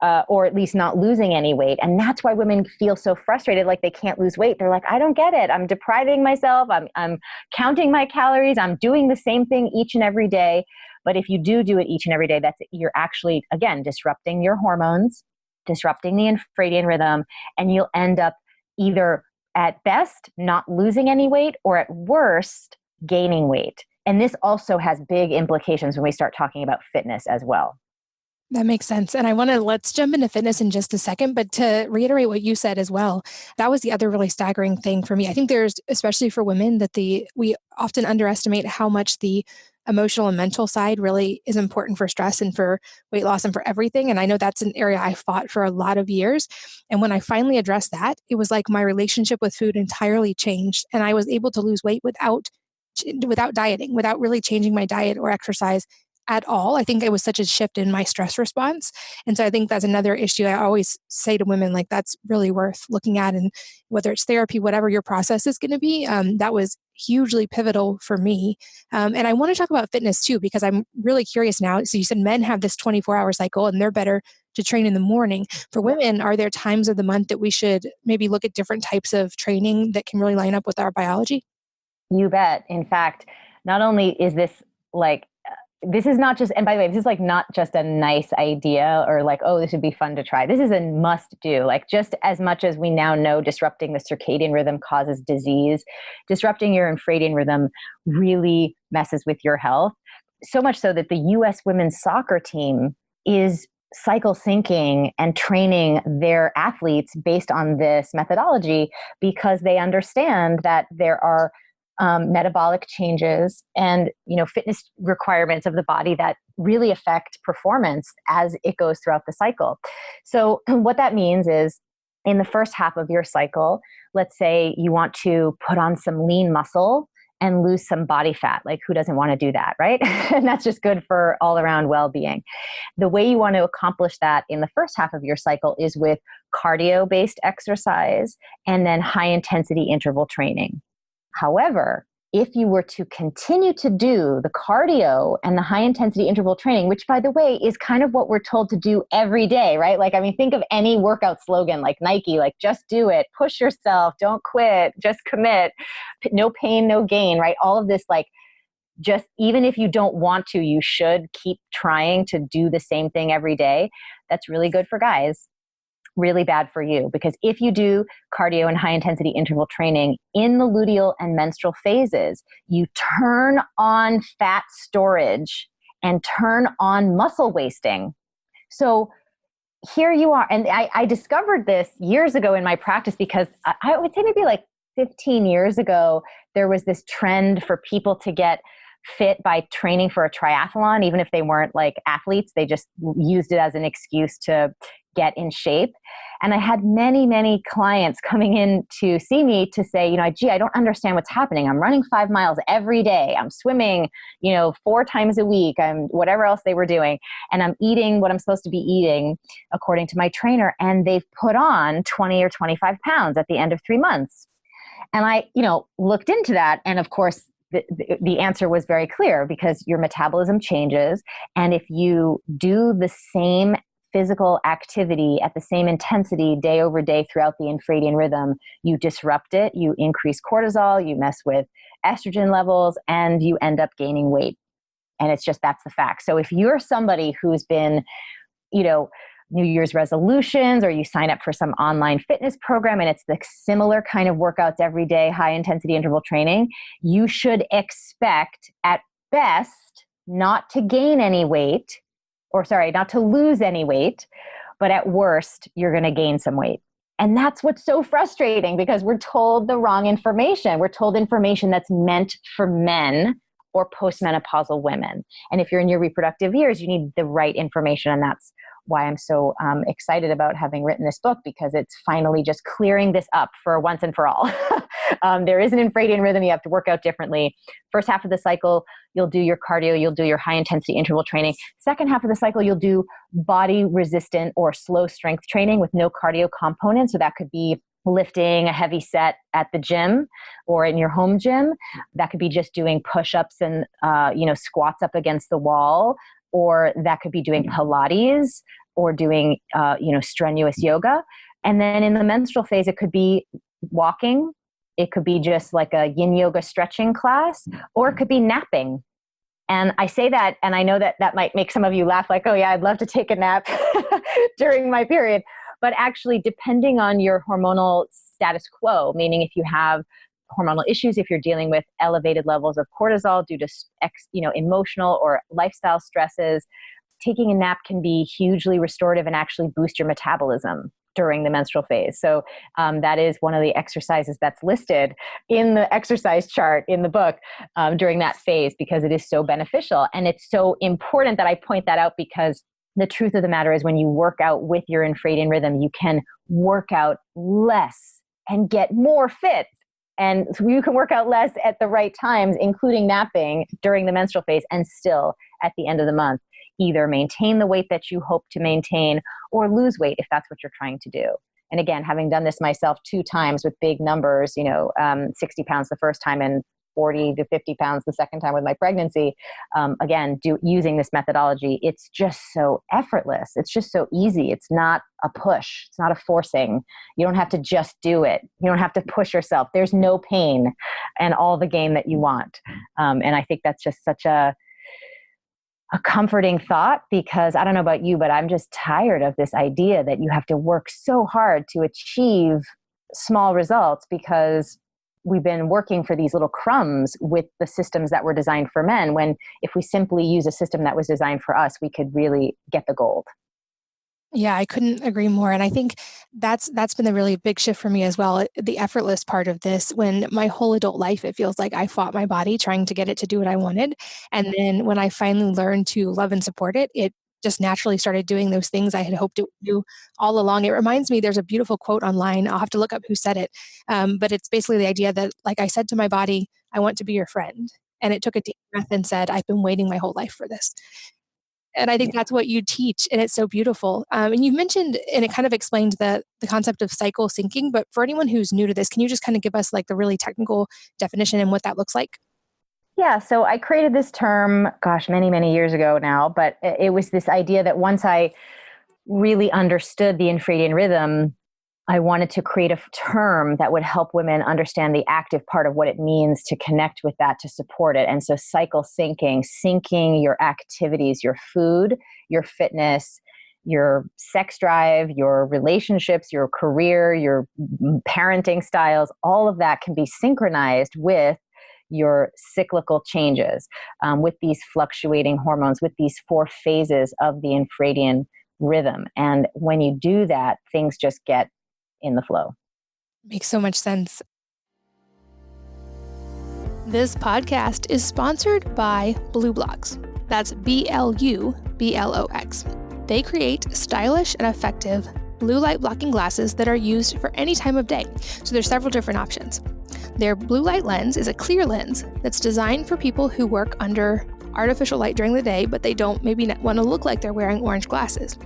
or at least not losing any weight. And that's why women feel so frustrated, like they can't lose weight. They're like, I don't get it. I'm depriving myself. I'm counting my calories. I'm doing the same thing each and every day. But if you do it each and every day, you're actually, again, disrupting your hormones, disrupting the infradian rhythm, and you'll end up either at best not losing any weight, or at worst gaining weight. And this also has big implications when we start talking about fitness as well. That makes sense. And let's jump into fitness in just a second, but to reiterate what you said as well, that was the other really staggering thing for me. I think there's, especially for women, that we often underestimate how much the emotional and mental side really is important for stress and for weight loss and for everything. And I know that's an area I fought for a lot of years. And when I finally addressed that, it was like my relationship with food entirely changed. And I was able to lose weight without dieting, without really changing my diet or exercise at all. I think it was such a shift in my stress response. And so I think that's another issue I always say to women, like that's really worth looking at. And whether it's therapy, whatever your process is going to be, that was hugely pivotal for me. And I want to talk about fitness too, because I'm really curious now. So you said men have this 24-hour cycle and they're better to train in the morning. For women, are there times of the month that we should maybe look at different types of training that can really line up with our biology? You bet. In fact, not only is this this is not just, and by the way, this is like not just a nice idea or like, oh, this would be fun to try. This is a must do. Like just as much as we now know disrupting the circadian rhythm causes disease, disrupting your infradian rhythm really messes with your health. So much so that the US women's soccer team is cycle syncing and training their athletes based on this methodology because they understand that there are metabolic changes and fitness requirements of the body that really affect performance as it goes throughout the cycle. So what that means is in the first half of your cycle, let's say you want to put on some lean muscle and lose some body fat. Like who doesn't want to do that, right? And that's just good for all around well-being. The way you want to accomplish that in the first half of your cycle is with cardio-based exercise and then high intensity interval training. However, if you were to continue to do the cardio and the high intensity interval training, which by the way is kind of what we're told to do every day, right? Like, I mean, think of any workout slogan like Nike, like just do it, push yourself, don't quit, just commit, no pain, no gain, right? All of this, like just even if you don't want to, you should keep trying to do the same thing every day. That's really good for guys, really bad for you. Because if you do cardio and high intensity interval training in the luteal and menstrual phases, you turn on fat storage and turn on muscle wasting. So here you are. And I discovered this years ago in my practice because I would say maybe like 15 years ago, there was this trend for people to get fit by training for a triathlon, even if they weren't like athletes. They just used it as an excuse to get in shape. And I had many, many clients coming in to see me to say, gee, I don't understand what's happening. I'm running 5 miles every day. I'm swimming, 4 times a week. I'm whatever else they were doing. And I'm eating what I'm supposed to be eating according to my trainer. And they've put on 20 or 25 pounds at the end of 3 months. And I, looked into that. And of course, the answer was very clear because your metabolism changes. And if you do the same physical activity at the same intensity day over day throughout the infradian rhythm, you disrupt it, you increase cortisol, you mess with estrogen levels, and you end up gaining weight. And that's the fact. So if you're somebody who's been, New Year's resolutions, or you sign up for some online fitness program and it's the similar kind of workouts every day, high intensity interval training, you should expect at best not to gain any weight, not to lose any weight, but at worst, you're going to gain some weight. And that's what's so frustrating because we're told the wrong information. We're told information that's meant for men or postmenopausal women. And if you're in your reproductive years, you need the right information. And that's why I'm so excited about having written this book, because it's finally just clearing this up for once and for all. There is an infradian rhythm. You have to work out differently. First half of the cycle, you'll do your cardio, you'll do your high intensity interval training. Second half of the cycle, you'll do body resistant or slow strength training with no cardio component. So that could be lifting a heavy set at the gym or in your home gym. That could be just doing push-ups and squats up against the wall, or that could be doing Pilates or doing strenuous yoga. And then in the menstrual phase, it could be walking. It could be just like a yin yoga stretching class, or it could be napping. And I say that, and I know that might make some of you laugh, like, oh yeah, I'd love to take a nap during my period. But actually, depending on your hormonal status quo, meaning if you have hormonal issues, if you're dealing with elevated levels of cortisol due to emotional or lifestyle stresses, taking a nap can be hugely restorative and actually boost your metabolism during the menstrual phase. So that is one of the exercises that's listed in the exercise chart in the book during that phase, because it is so beneficial. And it's so important that I point that out, because the truth of the matter is when you work out with your infradian rhythm, you can work out less and get more fit. And so you can work out less at the right times, including napping during the menstrual phase, and still at the end of the month, either maintain the weight that you hope to maintain or lose weight if that's what you're trying to do. And again, having done this myself 2 times with big numbers, 60 pounds the first time and 40 to 50 pounds the second time with my pregnancy, using this methodology, it's just so effortless. It's just so easy. It's not a push. It's not a forcing. You don't have to just do it. You don't have to push yourself. There's no pain and all the gain that you want. And I think that's just such a comforting thought, because I don't know about you, but I'm just tired of this idea that you have to work so hard to achieve small results, because we've been working for these little crumbs with the systems that were designed for men, when if we simply use a system that was designed for us, we could really get the gold. Yeah, I couldn't agree more. And I think that's been a really big shift for me as well. The effortless part of this, when my whole adult life, it feels like I fought my body trying to get it to do what I wanted. And then when I finally learned to love and support it, it just naturally started doing those things I had hoped it would do all along. It reminds me, there's a beautiful quote online. I'll have to look up who said it. But it's basically the idea that, like, I said to my body, I want to be your friend. And it took a deep breath and said, I've been waiting my whole life for this. And I think that's what you teach, and it's so beautiful. And you mentioned, and it kind of explained the concept of cycle syncing, but for anyone who's new to this, can you just kind of give us like the really technical definition and what that looks like? Yeah, so I created this term, many, many years ago now, but it was this idea that once I really understood the infradian rhythm, I wanted to create a term that would help women understand the active part of what it means to connect with that, to support it. And so cycle syncing your activities, your food, your fitness, your sex drive, your relationships, your career, your parenting styles, all of that can be synchronized with your cyclical changes, with these fluctuating hormones, with these 4 phases of the infradian rhythm. And when you do that, things just get in the flow. Makes so much sense. This podcast is sponsored by BluBlox. That's BLUBLOX. They create stylish and effective blue light blocking glasses that are used for any time of day. So there's several different options. Their blue light lens is a clear lens that's designed for people who work under artificial light during the day, but they don't maybe want to look like they're wearing orange glasses.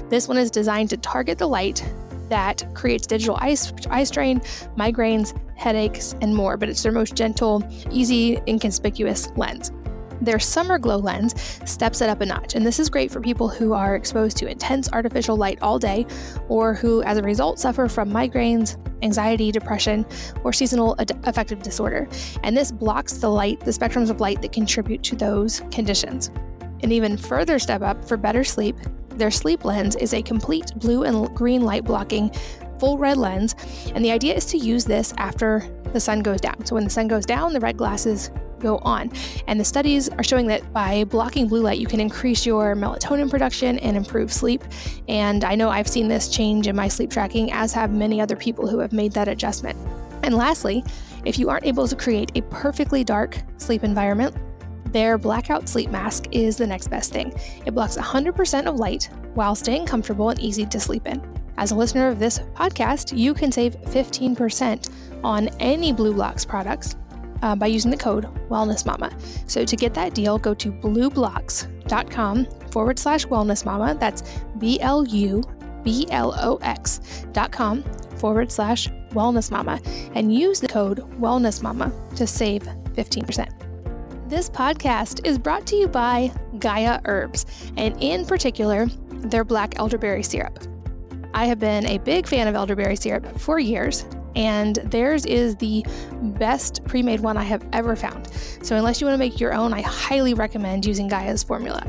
This one is designed to target the light that creates digital eye strain, migraines, headaches, and more, but it's their most gentle, easy, inconspicuous lens. Their Summer Glow lens steps it up a notch, and this is great for people who are exposed to intense artificial light all day, or who, as a result, suffer from migraines, anxiety, depression, or seasonal affective disorder. And this blocks the spectrums of light that contribute to those conditions. An even further step up for better sleep, their Sleep lens is a complete blue and green light blocking full red lens, and the idea is to use this after the sun goes down. So when the sun goes down, the red glasses go on. And the studies are showing that by blocking blue light, you can increase your melatonin production and improve sleep. And I know I've seen this change in my sleep tracking, as have many other people who have made that adjustment. And lastly, if you aren't able to create a perfectly dark sleep environment, their blackout sleep mask is the next best thing. It blocks 100% of light while staying comfortable and easy to sleep in. As a listener of this podcast, you can save 15% on any BluBlox products by using the code WellnessMama. So to get that deal, go to blueblox.com/wellnessmama. That's BLUBLOX.com/wellnessmama and use the code WellnessMama to save 15%. This podcast is brought to you by Gaia Herbs, and in particular, their black elderberry syrup. I have been a big fan of elderberry syrup for years, and theirs is the best pre-made one I have ever found. So unless you want to make your own, I highly recommend using Gaia's formula.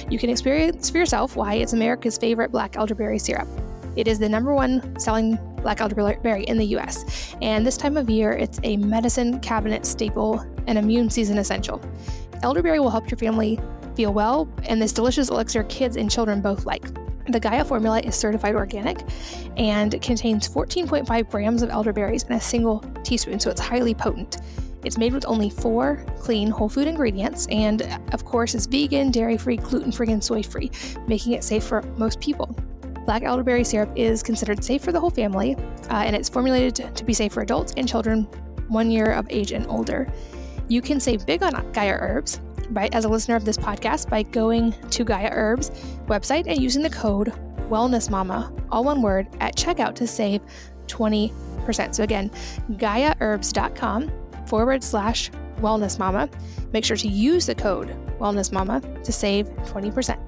You can experience for yourself why it's America's favorite black elderberry syrup. It is the #1 selling black elderberry in the US, and this time of year, it's a medicine cabinet staple and immune season essential. Elderberry will help your family feel well, and this delicious elixir kids and children both like. The Gaia formula is certified organic and contains 14.5 grams of elderberries in a single teaspoon, so it's highly potent. It's made with only 4 clean whole food ingredients, and of course is vegan, dairy-free, gluten-free, and soy-free, making it safe for most people. Black elderberry syrup is considered safe for the whole family, and it's formulated to be safe for adults and children 1 year of age and older. You can save big on Gaia Herbs as a listener of this podcast by going to Gaia Herbs website and using the code WellnessMama, all one word, at checkout to save 20%. So again, GaiaHerbs.com/wellnessmama. Make sure to use the code WellnessMama to save 20%.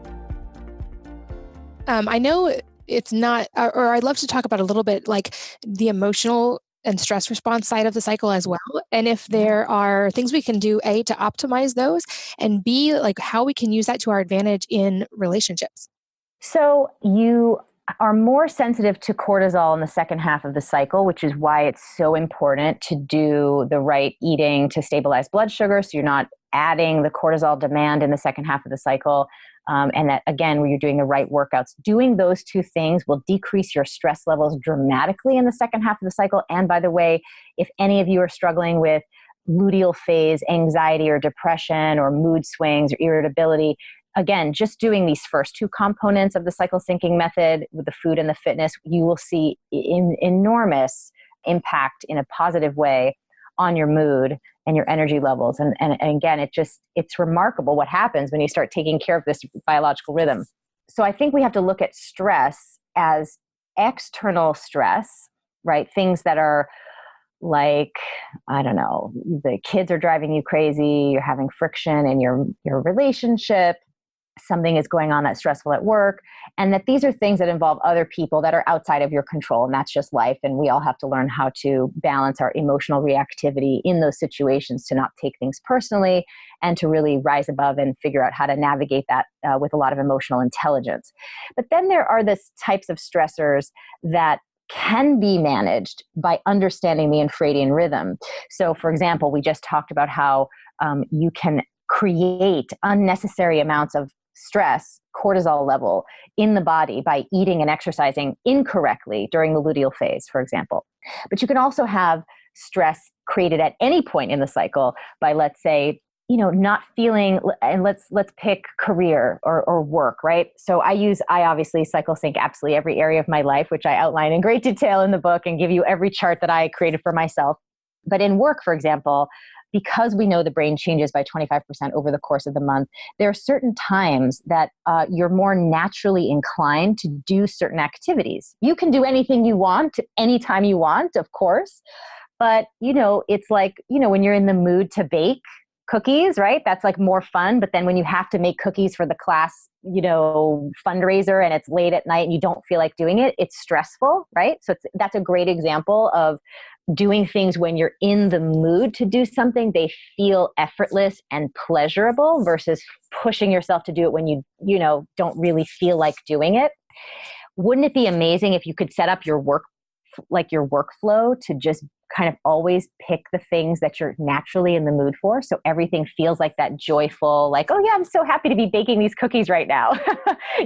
I know it's not, or I'd love to talk about a little bit like the emotional and stress response side of the cycle as well. And if there are things we can do, A, to optimize those, and B, like how we can use that to our advantage in relationships. So you are more sensitive to cortisol in the second half of the cycle, which is why it's so important to do the right eating to stabilize blood sugar. So you're not adding the cortisol demand in the second half of the cycle. And that, again, where you're doing the right workouts, doing those two things will decrease your stress levels dramatically in the second half of the cycle. And by the way, if any of you are struggling with luteal phase anxiety or depression or mood swings or irritability, again, just doing these first 2 components of the cycle syncing method with the food and the fitness, you will see enormous impact in a positive way on your mood and your energy levels. And again, it's remarkable what happens when you start taking care of this biological rhythm. So I think we have to look at stress as external stress, right? Things that are like, I don't know, the kids are driving you crazy, you're having friction in your relationship, something is going on that's stressful at work, and that these are things that involve other people that are outside of your control, and that's just life. And we all have to learn how to balance our emotional reactivity in those situations to not take things personally and to really rise above and figure out how to navigate that with a lot of emotional intelligence. But then there are the types of stressors that can be managed by understanding the infradian rhythm. So for example, we just talked about how you can create unnecessary amounts of stress, cortisol level in the body by eating and exercising incorrectly during the luteal phase, for example. But you can also have stress created at any point in the cycle by, let's say, not feeling, and let's pick career or work, right? So I obviously cycle sync absolutely every area of my life, which I outline in great detail in the book and give you every chart that I created for myself. But in work, for example, because we know the brain changes by 25% over the course of the month, there are certain times that you're more naturally inclined to do certain activities. You can do anything you want, anytime you want, of course. But, it's like, when you're in the mood to bake cookies, right? That's like more fun. But then when you have to make cookies for the class, fundraiser, and it's late at night and you don't feel like doing it, it's stressful, right? So that's a great example of doing things when you're in the mood to do something. They feel effortless and pleasurable versus pushing yourself to do it when you don't really feel like doing it. Wouldn't it be amazing if you could set up your workflow to just kind of always pick the things that you're naturally in the mood for? So everything feels like that joyful, like, oh yeah, I'm so happy to be baking these cookies right now.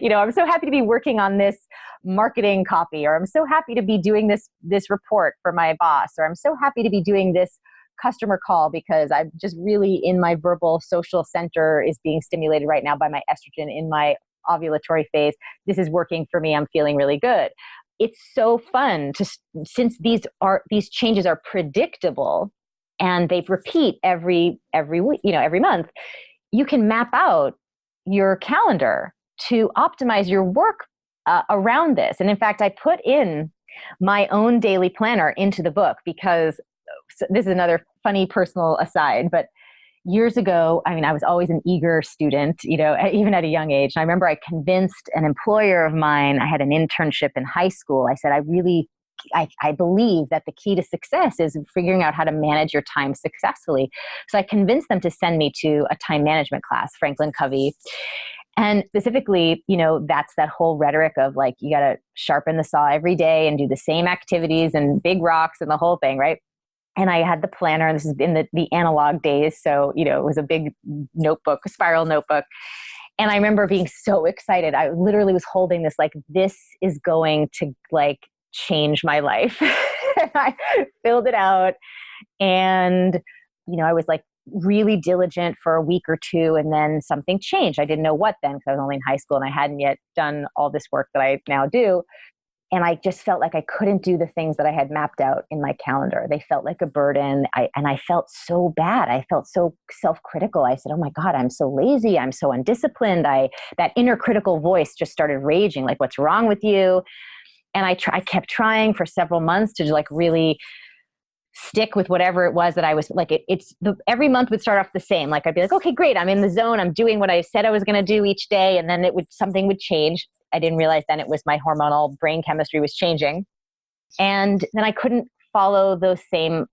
I'm so happy to be working on this marketing copy, or I'm so happy to be doing this report for my boss, or I'm so happy to be doing this customer call because I'm just really in my verbal social center is being stimulated right now by my estrogen in my ovulatory phase. This is working for me. I'm feeling really good. It's so fun since these changes are predictable and they repeat every week, every month. You can map out your calendar to optimize your work around this. And in fact, I put in my own daily planner into the book because this is another funny personal aside, but years ago, I was always an eager student, even at a young age. And I remember I convinced an employer of mine, I had an internship in high school. I said, I believe that the key to success is figuring out how to manage your time successfully. So I convinced them to send me to a time management class, Franklin Covey. And specifically, that's that whole rhetoric of like, you got to sharpen the saw every day and do the same activities and big rocks and the whole thing, right? And I had the planner, and this is in the analog days. So, it was a big notebook, a spiral notebook. And I remember being so excited. I literally was holding this, like, this is going to like change my life. I filled it out. And, I was like really diligent for a week or two, and then something changed. I didn't know what then, because I was only in high school and I hadn't yet done all this work that I now do. And I just felt like I couldn't do the things that I had mapped out in my calendar. They felt like a burden. I felt so bad. I felt so self-critical. I said, oh my God, I'm so lazy. I'm so undisciplined. That inner critical voice just started raging, like, what's wrong with you? And I kept trying for several months to like really stick with whatever it was that I was like, every month would start off the same. Like I'd be like, okay, great. I'm in the zone. I'm doing what I said I was going to do each day. And then something would change. I didn't realize then it was my hormonal brain chemistry was changing. And then I couldn't follow those same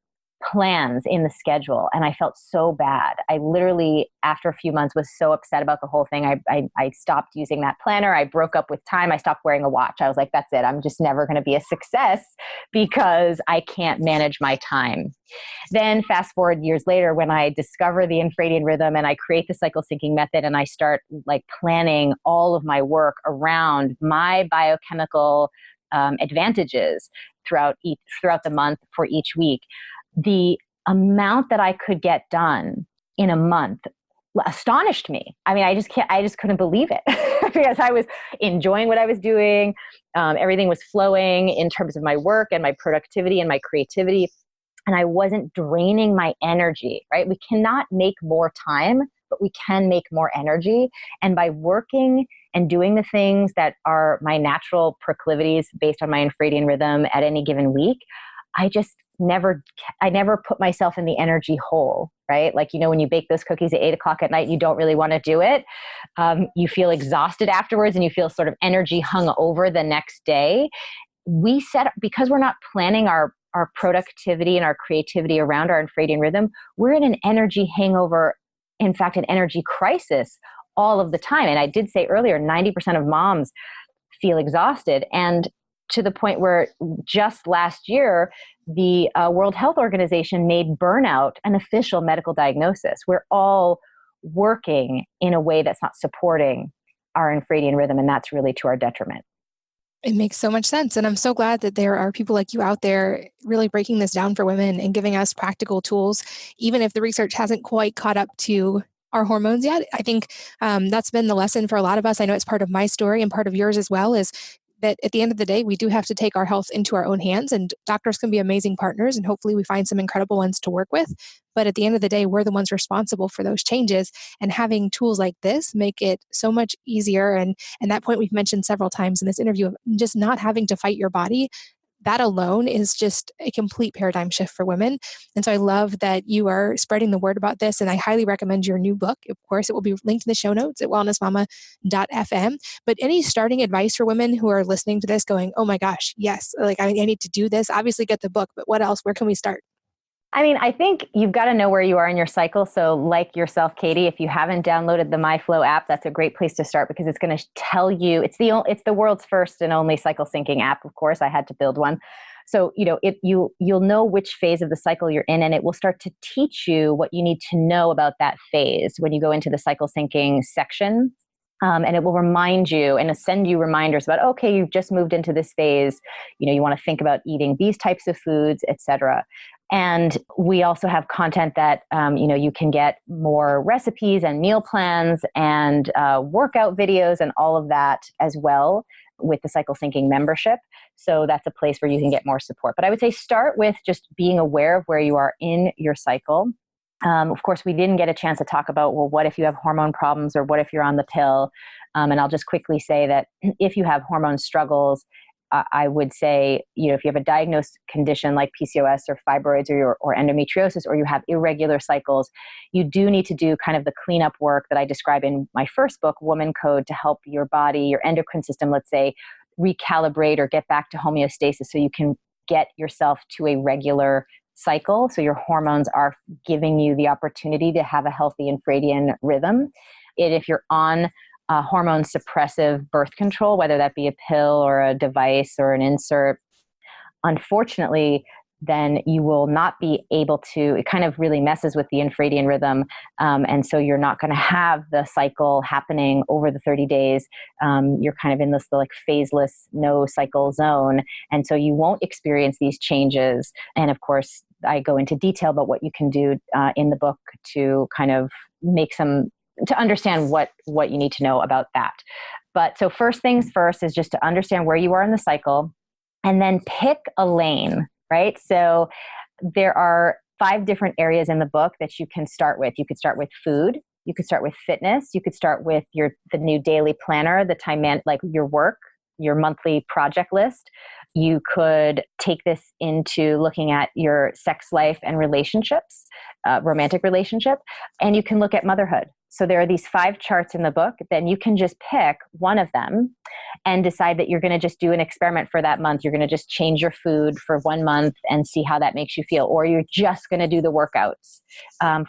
plans in the schedule. And I felt so bad. I literally, after a few months, was so upset about the whole thing. I stopped using that planner. I broke up with time. I stopped wearing a watch. I was like, that's it. I'm just never going to be a success because I can't manage my time. Then fast forward years later, when I discover the infradian rhythm and I create the cycle syncing method, and I start like planning all of my work around my biochemical advantages throughout the month for each week, the amount that I could get done in a month astonished me. I just couldn't believe it because I was enjoying what I was doing. Everything was flowing in terms of my work and my productivity and my creativity. And I wasn't draining my energy, right? We cannot make more time, but we can make more energy. And by working and doing the things that are my natural proclivities based on my infradian rhythm at any given week, I never put myself in the energy hole, right? Like, when you bake those cookies at 8 o'clock at night, you don't really want to do it. You feel exhausted afterwards and you feel sort of energy hung over the next day. Because we're not planning our productivity and our creativity around our infradian rhythm, we're in an energy hangover, in fact, an energy crisis all of the time. And I did say earlier, 90% of moms feel exhausted. And to the point where just last year, the World Health Organization made burnout an official medical diagnosis. We're all working in a way that's not supporting our infradian rhythm, and that's really to our detriment. It makes so much sense. And I'm so glad that there are people like you out there really breaking this down for women and giving us practical tools, even if the research hasn't quite caught up to our hormones yet. I think that's been the lesson for a lot of us. I know it's part of my story and part of yours as well, is that at the end of the day, we do have to take our health into our own hands, and doctors can be amazing partners, and hopefully we find some incredible ones to work with. But at the end of the day, we're the ones responsible for those changes, and having tools like this make it so much easier. And that point we've mentioned several times in this interview of just not having to fight your body, that alone is just a complete paradigm shift for women. And so I love that you are spreading the word about this. And I highly recommend your new book. Of course, it will be linked in the show notes at wellnessmama.fm. But any starting advice for women who are listening to this going, oh my gosh, yes, like I need to do this. Obviously get the book, but what else? Where can we start? I think you've got to know where you are in your cycle. So like yourself, Katie, if you haven't downloaded the MyFlow app, that's a great place to start, because it's going to tell you, it's the world's first and only cycle syncing app. Of course, I had to build one. So, you'll know which phase of the cycle you're in, and it will start to teach you what you need to know about that phase when you go into the cycle syncing section. And it will remind you and send you reminders about, okay, you've just moved into this phase. You want to think about eating these types of foods, etc. And we also have content that, you can get more recipes and meal plans and workout videos and all of that as well with the cycle syncing membership. So that's a place where you can get more support. But I would say start with just being aware of where you are in your cycle. Of course, we didn't get a chance to talk about, well, what if you have hormone problems, or what if you're on the pill? And I'll just quickly say that if you have hormone struggles, I would say, if you have a diagnosed condition like PCOS or fibroids or endometriosis, or you have irregular cycles, you do need to do kind of the cleanup work that I describe in my first book, Woman Code, to help your body, your endocrine system, let's say, recalibrate or get back to homeostasis so you can get yourself to a regular cycle. So your hormones are giving you the opportunity to have a healthy infradian rhythm. If you're on hormone suppressive birth control, whether that be a pill or a device or an insert, unfortunately, then you will not be able to, it kind of really messes with the infradian rhythm. And so you're not going to have the cycle happening over the 30 days. You're kind of in this like phaseless, no cycle zone. And so you won't experience these changes. And of course, I go into detail about what you can do in the book to kind of to understand what you need to know about that. But so first things first is just to understand where you are in the cycle, and then pick a lane, right? So there are 5 different areas in the book that you can start with. You could start with food. You could start with fitness. You could start with the new daily planner, the like your work, your monthly project list. You could take this into looking at your sex life and relationships, romantic relationship, and you can look at motherhood. So there are these 5 charts in the book. Then you can just pick one of them and decide that you're going to just do an experiment for that month. You're going to just change your food for 1 month and see how that makes you feel. Or you're just going to do the workouts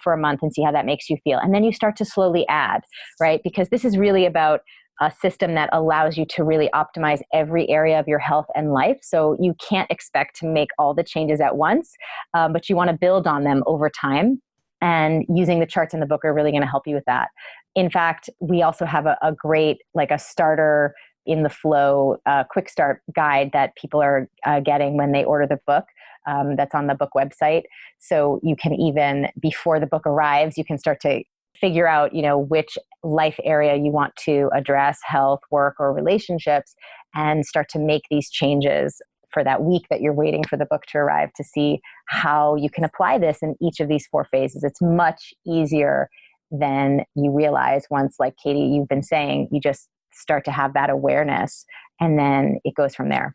for a month and see how that makes you feel. And then you start to slowly add, right? Because this is really about a system that allows you to really optimize every area of your health and life. So you can't expect to make all the changes at once, but you want to build on them over time. And using the charts in the book are really going to help you with that. In fact, we also have a great, like a starter in the flow quick start guide that people are getting when they order the book. That's on the book website. So you can even, before the book arrives, you can start to figure out, which life area you want to address, health, work, or relationships, and start to make these changes for that week that you're waiting for the book to arrive, to see how you can apply this in each of these 4 phases. It's much easier than you realize once, like Katie, you've been saying, you just start to have that awareness, and then it goes from there.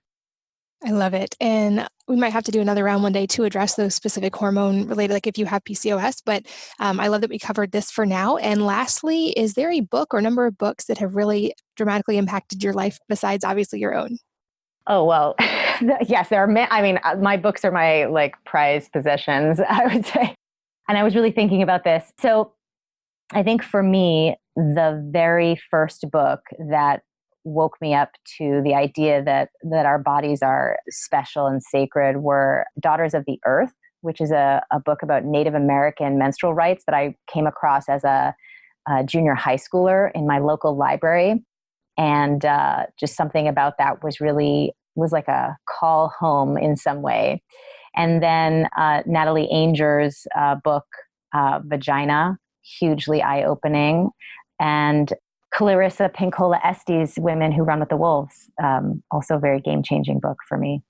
I love it. And we might have to do another round one day to address those specific hormone related, like if you have PCOS, but I love that we covered this for now. And lastly, is there a book or number of books that have really dramatically impacted your life besides obviously your own? Oh, well, yes, there are. My books are my prized possessions, I would say. And I was really thinking about this. So I think for me, the very first book that woke me up to the idea that our bodies are special and sacred were Daughters of the Earth, which is a book about Native American menstrual rights that I came across as a junior high schooler in my local library. And just something about that was like a call home in some way. And then Natalie Ainger's book, Vagina, hugely eye-opening. And Clarissa Pinkola Estes' Women Who Run with the Wolves, also a very game-changing book for me.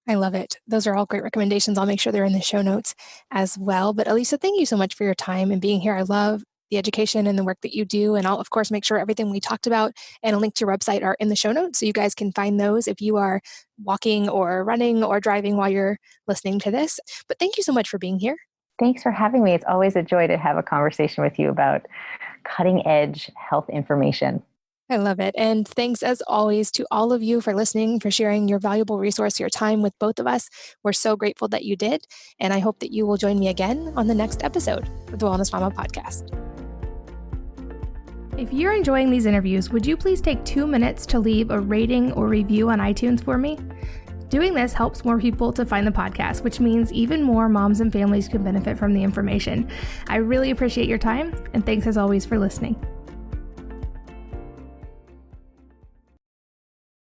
I love it. Those are all great recommendations. I'll make sure they're in the show notes as well. But Elisa, thank you so much for your time and being here. I love the education and the work that you do. And I'll, of course, make sure everything we talked about and a link to your website are in the show notes. So you guys can find those if you are walking or running or driving while you're listening to this. But thank you so much for being here. Thanks for having me. It's always a joy to have a conversation with you about cutting edge health information. I love it. And thanks as always to all of you for listening, for sharing your valuable resource, your time with both of us. We're so grateful that you did. And I hope that you will join me again on the next episode of the Wellness Mama podcast. If you're enjoying these interviews, would you please take 2 minutes to leave a rating or review on iTunes for me? Doing this helps more people to find the podcast, which means even more moms and families can benefit from the information. I really appreciate your time, and thanks as always for listening.